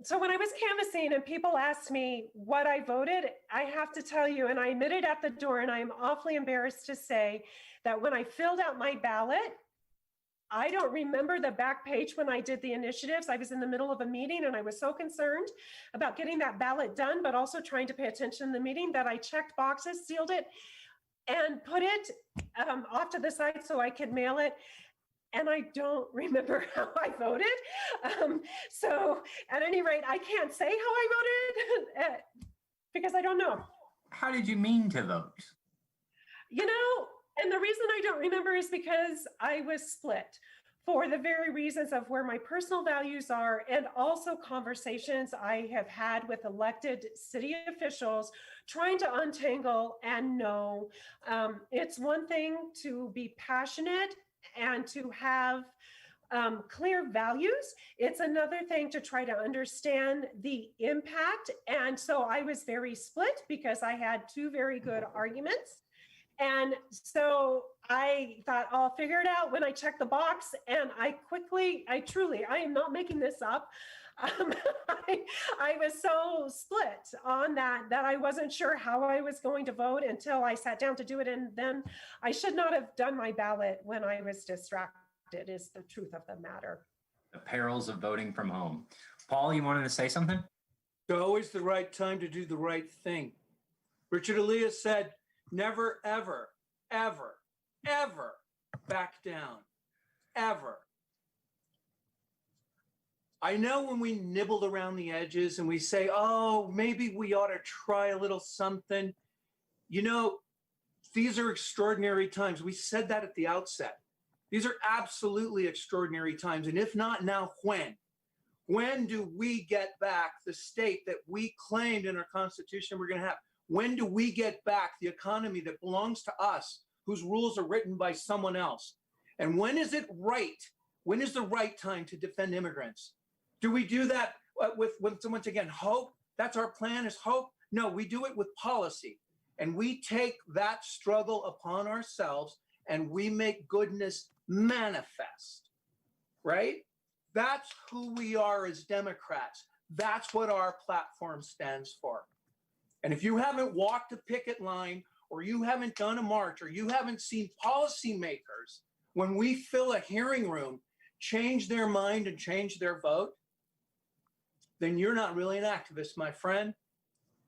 so when I was canvassing and people asked me what I voted, I have to tell you, and I admitted at the door, and I'm awfully embarrassed to say that when I filled out my ballot, I don't remember the back page when I did the initiatives. I was in the middle of a meeting and I was so concerned about getting that ballot done, but also trying to pay attention in the meeting that I checked boxes, sealed it, and put it off to the side so I could mail it. And I don't remember how I voted. So at any rate, I can't say how I voted because I don't know. How did you mean to vote? And the reason I don't remember is because I was split for the very reasons of where my personal values are, and also conversations I have had with elected city officials trying to untangle and know. It's one thing to be passionate and to have clear values. It's another thing to try to understand the impact. And so I was very split because I had two very good arguments. And so I thought, I'll figure it out when I check the box. And I am not making this up. I was so split on that I wasn't sure how I was going to vote until I sat down to do it. And then I should not have done my ballot when I was distracted, is the truth of the matter. The perils of voting from home. Paul, you wanted to say something? It's always the right time to do the right thing. Richard Elias said, never, ever, ever, ever back down, ever. I know when we nibbled around the edges and we say, oh, maybe we ought to try a little something. These are extraordinary times. We said that at the outset. These are absolutely extraordinary times. And if not now, when? When do we get back the state that we claimed in our Constitution we're going to have? When do we get back the economy that belongs to us, whose rules are written by someone else? And when is it right? When is the right time to defend immigrants? Do we do that with once again, hope? That's our plan, is hope? No, we do it with policy. And we take that struggle upon ourselves and we make goodness manifest, right? That's who we are as Democrats. That's what our platform stands for. And if you haven't walked a picket line, or you haven't done a march, or you haven't seen policymakers, when we fill a hearing room, change their mind and change their vote, then you're not really an activist, my friend.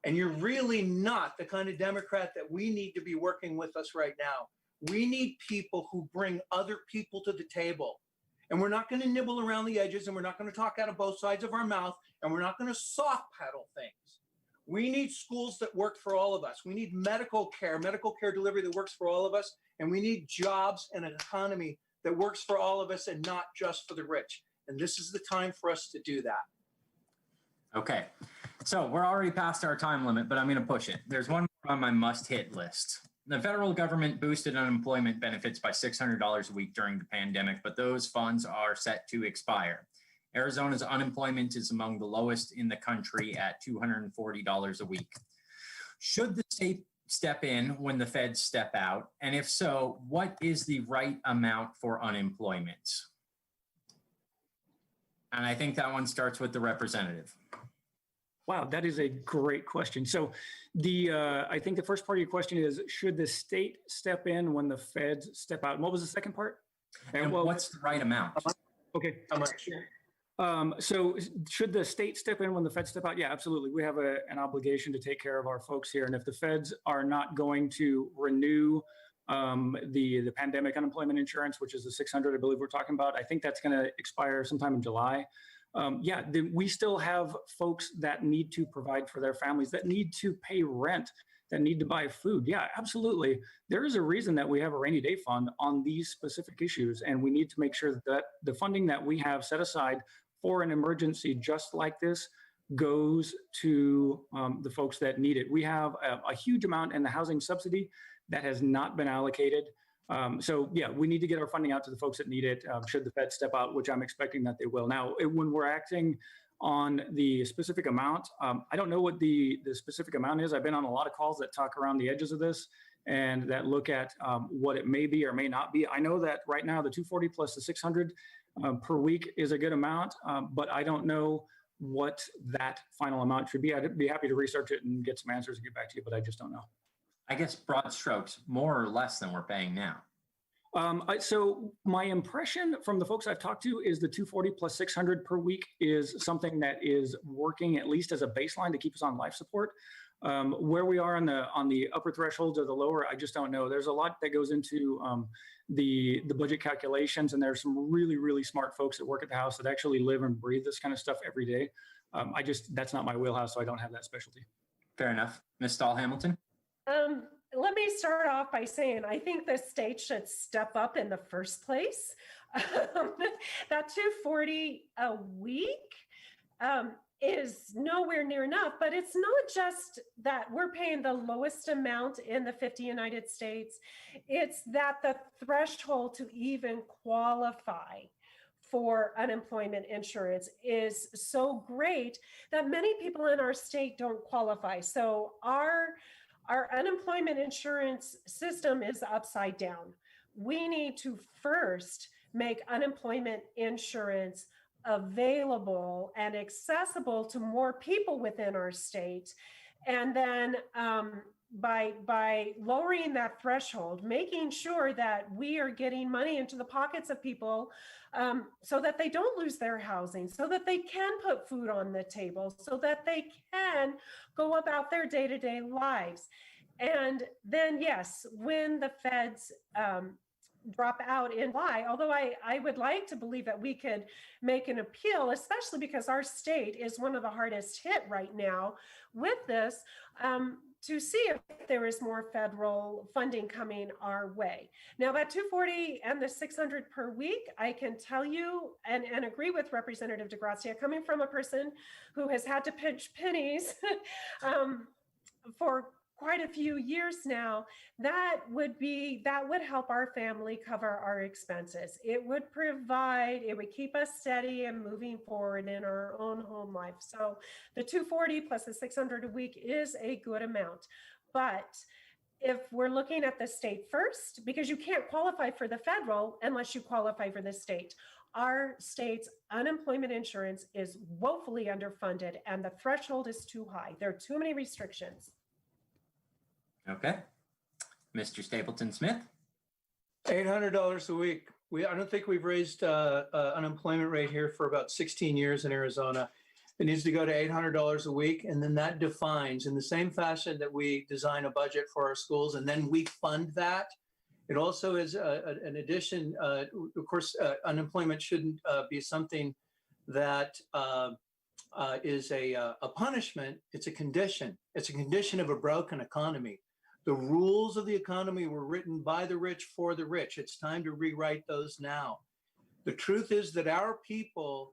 And you're really not the kind of Democrat that we need to be working with us right now. We need people who bring other people to the table. And we're not going to nibble around the edges, and we're not going to talk out of both sides of our mouth, and we're not going to soft pedal things. We need schools that work for all of us. We need medical care delivery that works for all of us. And we need jobs and an economy that works for all of us and not just for the rich. And this is the time for us to do that. Okay, so we're already past our time limit, but I'm going to push it. There's one more on my must-hit list. The federal government boosted unemployment benefits by $600 a week during the pandemic, but those funds are set to expire. Arizona's unemployment is among the lowest in the country at $240 a week. Should the state step in when the feds step out? And if so, what is the right amount for unemployment? And I think that one starts with the representative. Wow, that is a great question. So I think the first part of your question is, should the state step in when the feds step out? And what was the second part? And what's the right amount? Okay. How much? So should the state step in when the feds step out? Yeah, absolutely. We have an obligation to take care of our folks here. And if the feds are not going to renew the pandemic unemployment insurance, which is the 600, I believe we're talking about, I think that's going to expire sometime in July. We still have folks that need to provide for their families, that need to pay rent, that need to buy food. Yeah, absolutely. There is a reason that we have a rainy day fund on these specific issues. And we need to make sure that the funding that we have set aside for an emergency just like this goes to the folks that need it. We have a huge amount in the housing subsidy that has not been allocated. We need to get our funding out to the folks that need it should the Fed step out, which I'm expecting that they will. Now, when we're acting on the specific amount, I don't know what the specific amount is. I've been on a lot of calls that talk around the edges of this and that look at what it may be or may not be. I know that right now the 240 plus the 600 per week is a good amount, but I don't know what that final amount should be. I'd be happy to research it and get some answers and get back to you, but I just don't know. I guess broad strokes, more or less than we're paying now. So my impression from the folks I've talked to is the 240 plus 600 per week is something that is working at least as a baseline to keep us on life support. Where we are on the upper thresholds or the lower, I just don't know. There's a lot that goes into the budget calculations, and there's some really, really smart folks that work at the house that actually live and breathe this kind of stuff every day. That's not my wheelhouse, so I don't have that specialty. Fair enough. Ms. Stahl Hamilton? Let me start off by saying I think the state should step up in the first place. That 240 a week is nowhere near enough, but it's not just that we're paying the lowest amount in the 50 United States. It's that the threshold to even qualify for unemployment insurance is so great that many people in our state don't qualify. So our unemployment insurance system is upside down. We need to first make unemployment insurance available and accessible to more people within our state. And then by lowering that threshold, making sure that we are getting money into the pockets of people so that they don't lose their housing, so that they can put food on the table, so that they can go about their day-to-day lives. And then, yes, when the feds drop out in July, although I would like to believe that we could make an appeal, especially because our state is one of the hardest hit right now with this, to see if there is more federal funding coming our way. Now that 240 and the 600 per week, I can tell you and agree with Representative DeGrazia, coming from a person who has had to pinch pennies for quite a few years now, that would help our family cover our expenses. It would keep us steady and moving forward in our own home life. So the 240 plus the 600 a week is a good amount. But if we're looking at the state first, because you can't qualify for the federal unless you qualify for the state. Our state's unemployment insurance is woefully underfunded and the threshold is too high. There are too many restrictions. Okay. Mr. Stapleton-Smith? $800 a week. I don't think we've raised unemployment rate here for about 16 years in Arizona. It needs to go to $800 a week. And then that defines, in the same fashion that we design a budget for our schools and then we fund that. It also is an addition. Of course, unemployment shouldn't be something that is a punishment. It's a condition. It's a condition of a broken economy. The rules of the economy were written by the rich for the rich. It's time to rewrite those now. The truth is that our people,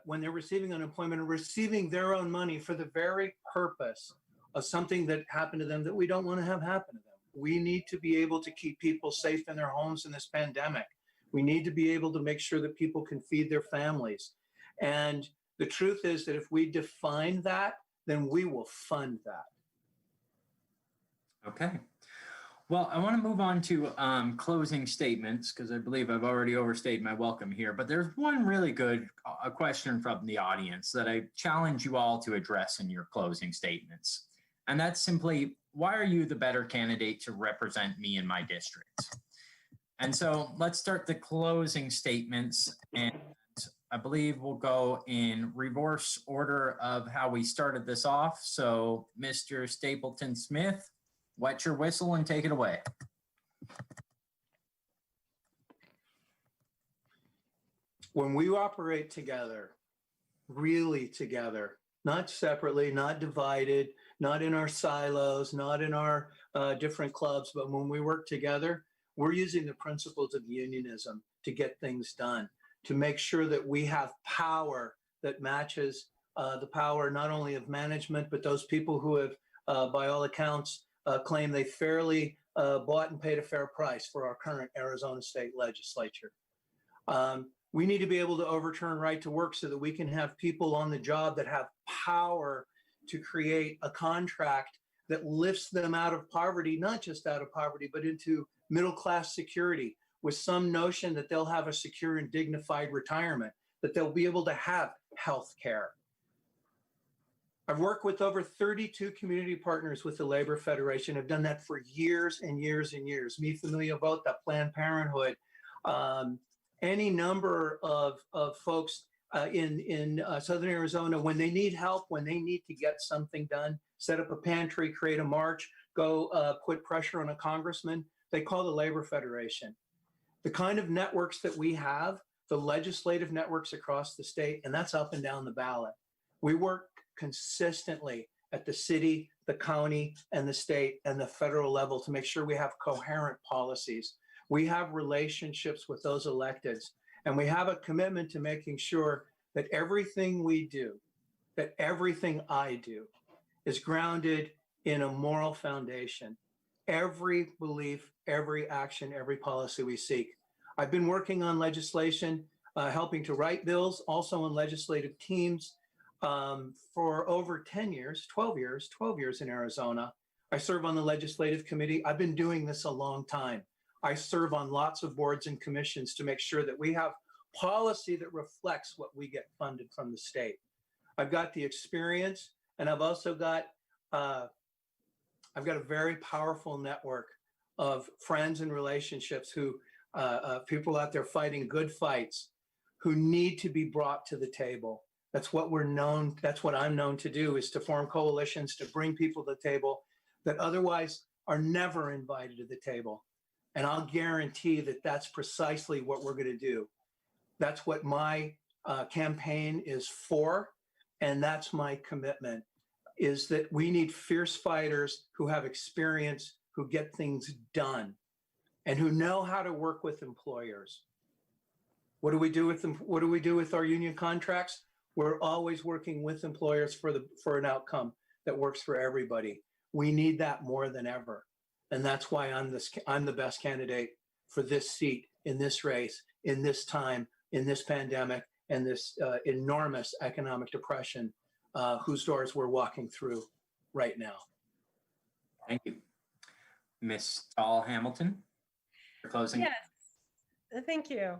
when they're receiving unemployment, are receiving their own money for the very purpose of something that happened to them that we don't want to have happen to them. We need to be able to keep people safe in their homes in this pandemic. We need to be able to make sure that people can feed their families. And the truth is that if we define that, then we will fund that. Okay. Well, I want to move on to closing statements because I believe I've already overstayed my welcome here. But there's one really good question from the audience that I challenge you all to address in your closing statements. And that's simply, why are you the better candidate to represent me in my district? And so let's start the closing statements. And I believe we'll go in reverse order of how we started this off. So Mr. Stapleton-Smith, wet your whistle and take it away. When we operate together, really together, not separately, not divided, not in our silos, not in our different clubs, but when we work together, we're using the principles of unionism to get things done, to make sure that we have power that matches the power not only of management, but those people who have, by all accounts, claim they fairly bought and paid a fair price for our current Arizona State Legislature. We need to be able to overturn right to work so that we can have people on the job that have power to create a contract that lifts them out of poverty, not just out of poverty, but into middle-class security with some notion that they'll have a secure and dignified retirement, that they'll be able to have health care. I've worked with over 32 community partners with the Labor Federation. I've done that for years and years and years. Mi Familia Vota, Planned Parenthood, any number of folks in Southern Arizona, when they need help, when they need to get something done, set up a pantry, create a march, go put pressure on a congressman, they call the Labor Federation. The kind of networks that we have, the legislative networks across the state, and that's up and down the ballot. We work consistently at the city, the county, and the state and the federal level to make sure we have coherent policies. We have relationships with those electeds, and we have a commitment to making sure that everything we do, that everything I do, is grounded in a moral foundation. Every belief, every action, every policy we seek. I've been working on legislation, helping to write bills, also on legislative teams for over 10 years, 12 years in Arizona. I serve on the legislative committee. I've been doing this a long time. I serve on lots of boards and commissions to make sure that we have policy that reflects what we get funded from the state. I've got the experience, and I've also got a very powerful network of friends and relationships who people out there fighting good fights who need to be brought to the table. That's what we're known. That's what I'm known to do, is to form coalitions to bring people to the table that otherwise are never invited to the table. And I'll guarantee that that's precisely what we're going to do. That's what my campaign is for. And that's my commitment, is that we need fierce fighters who have experience, who get things done, and who know how to work with employers. What do we do with them? What do we do with our union contracts? We're always working with employers for an outcome that works for everybody. We need that more than ever. And that's why I'm the best candidate for this seat in this race, in this time, in this pandemic, and this enormous economic depression whose doors we're walking through right now. Thank you. Ms. Stahl Hamilton, for closing. Yes, thank you.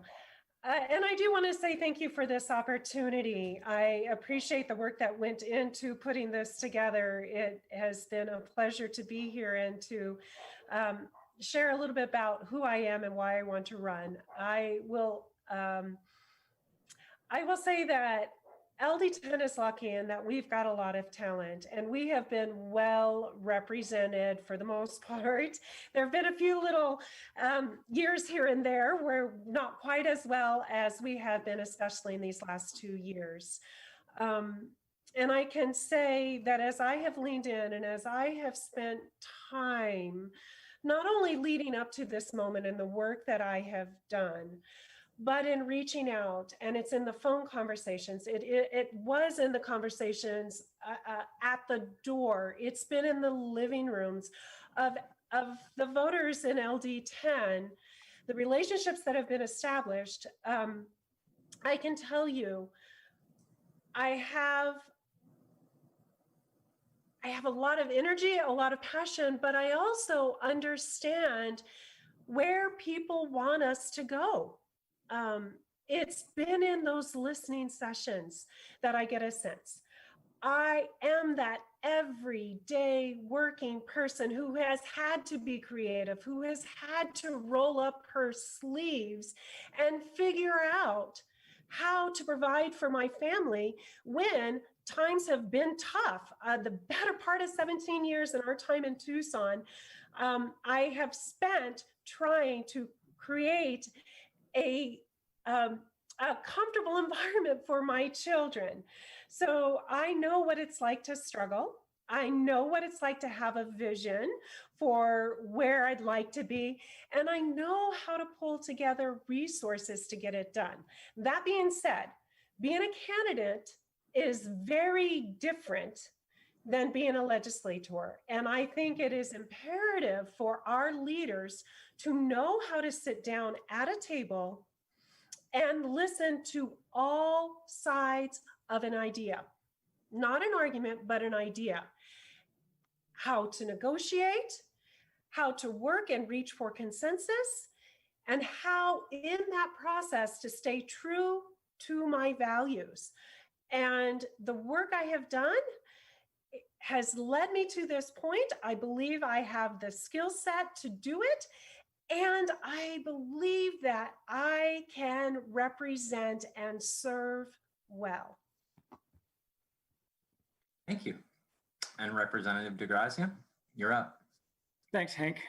And I do want to say thank you for this opportunity. I appreciate the work that went into putting this together. It has been a pleasure to be here and to share a little bit about who I am and why I want to run. I will say that LD10 is lucky in that we've got a lot of talent, and we have been well represented for the most part. There have been a few little years here and there where not quite as well as we have been, especially in these last 2 years. And I can say that as I have leaned in and as I have spent time, not only leading up to this moment in the work that I have done, but in reaching out, and it's in the phone conversations, it was in the conversations at the door, it's been in the living rooms of the voters in LD10, the relationships that have been established. I can tell you, I have a lot of energy, a lot of passion, but I also understand where people want us to go. It's been in those listening sessions that I get a sense. I am that everyday working person who has had to be creative, who has had to roll up her sleeves and figure out how to provide for my family when times have been tough. The better part of 17 years in our time in Tucson, I have spent trying to create a comfortable environment for my children. So I know what it's like to struggle. I know what it's like to have a vision for where I'd like to be, and I know how to pull together resources to get it done. That being said, being a candidate is very different than being a legislator. And I think it is imperative for our leaders to know how to sit down at a table and listen to all sides of an idea. Not an argument, but an idea. How to negotiate, how to work and reach for consensus, and how in that process to stay true to my values. And the work I have done has led me to this point. I believe I have the skill set to do it. And I believe that I can represent and serve well. Thank you. And Representative DeGrazia, you're up. Thanks, Hank.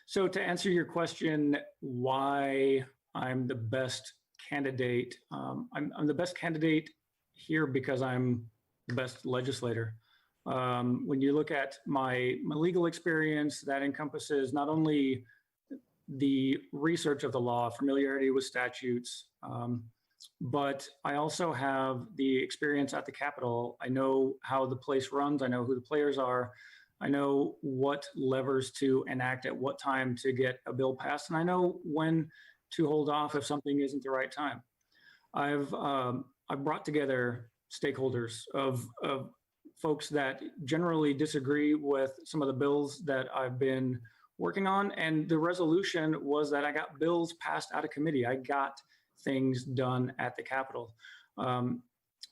So to answer your question, why I'm the best candidate, I'm the best candidate here because I'm the best legislator. When you look at my legal experience, that encompasses not only the research of the law, familiarity with statutes, but I also have the experience at the Capitol. I know how the place runs. I know who the players are. I know what levers to enact at what time to get a bill passed, and I know when to hold off if something isn't the right time. I've brought together stakeholders of folks that generally disagree with some of the bills that I've been working on, and the resolution was that I got bills passed out of committee. I got things done at the Capitol.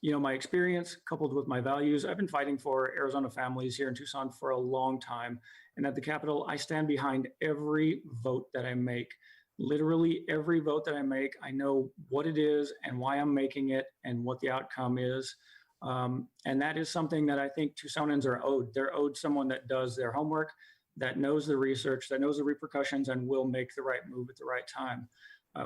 You know, my experience coupled with my values, I've been fighting for Arizona families here in Tucson for a long time. And at the Capitol, I stand behind every vote that I make. Literally every vote that I make, I know what it is and why I'm making it and what the outcome is. And that is something that I think Tucsonans are owed. They're owed someone that does their homework, that knows the research, that knows the repercussions, and will make the right move at the right time.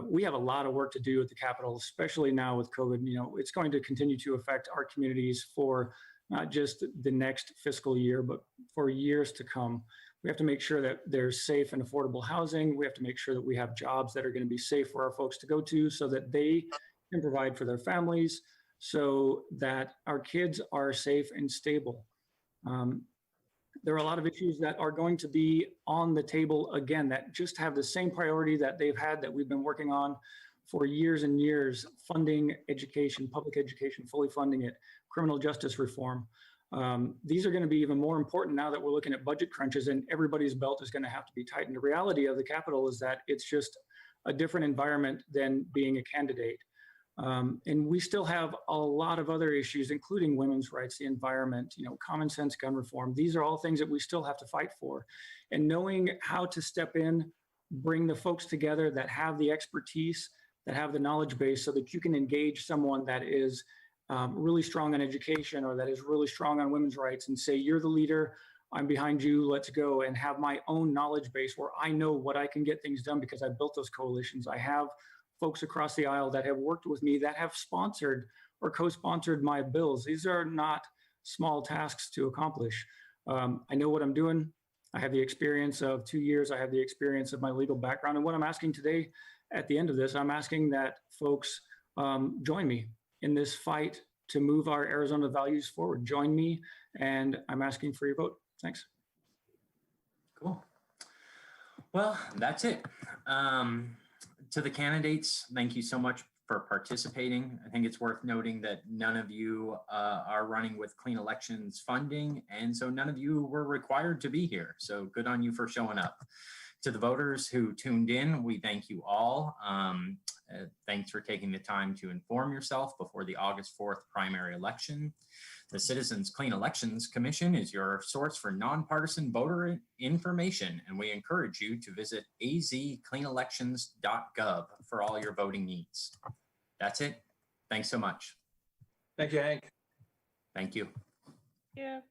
We have a lot of work to do at the Capitol, especially now with COVID. You know, it's going to continue to affect our communities for not just the next fiscal year, but for years to come. We have to make sure that there's safe and affordable housing. We have to make sure that we have jobs that are going to be safe for our folks to go to so that they can provide for their families, so that our kids are safe and stable. There are a lot of issues that are going to be on the table again that just have the same priority that they've had, that we've been working on for years and years: funding education, public education, fully funding it, criminal justice reform. These are going to be even more important now that we're looking at budget crunches and everybody's belt is going to have to be tightened. The reality of the Capitol is that it's just a different environment than being a candidate. And we still have a lot of other issues, including women's rights, the environment, you know, common sense gun reform. These are all things that we still have to fight for. And knowing how to step in, bring the folks together that have the expertise, that have the knowledge base, so that you can engage someone that is really strong on education or that is really strong on women's rights and say, you're the leader, I'm behind you, let's go, and have my own knowledge base where I know what I can get things done because I built those coalitions. I have folks across the aisle that have worked with me that have sponsored or co-sponsored my bills. These are not small tasks to accomplish. I know what I'm doing. I have the experience of 2 years. I have the experience of my legal background. And what I'm asking today at the end of this, I'm asking that folks join me in this fight to move our Arizona values forward. Join me, and I'm asking for your vote. Thanks. Cool. Well, that's it. To the candidates, thank you so much for participating. I think it's worth noting that none of you are running with Clean Elections funding, and so none of you were required to be here. So good on you for showing up. To the voters who tuned in, we thank you all. Thanks for taking the time to inform yourself before the August 4th primary election. The Citizens Clean Elections Commission is your source for nonpartisan voter information, and we encourage you to visit azcleanelections.gov for all your voting needs. That's it. Thanks so much. Thank you, Hank. Thank you. Yeah.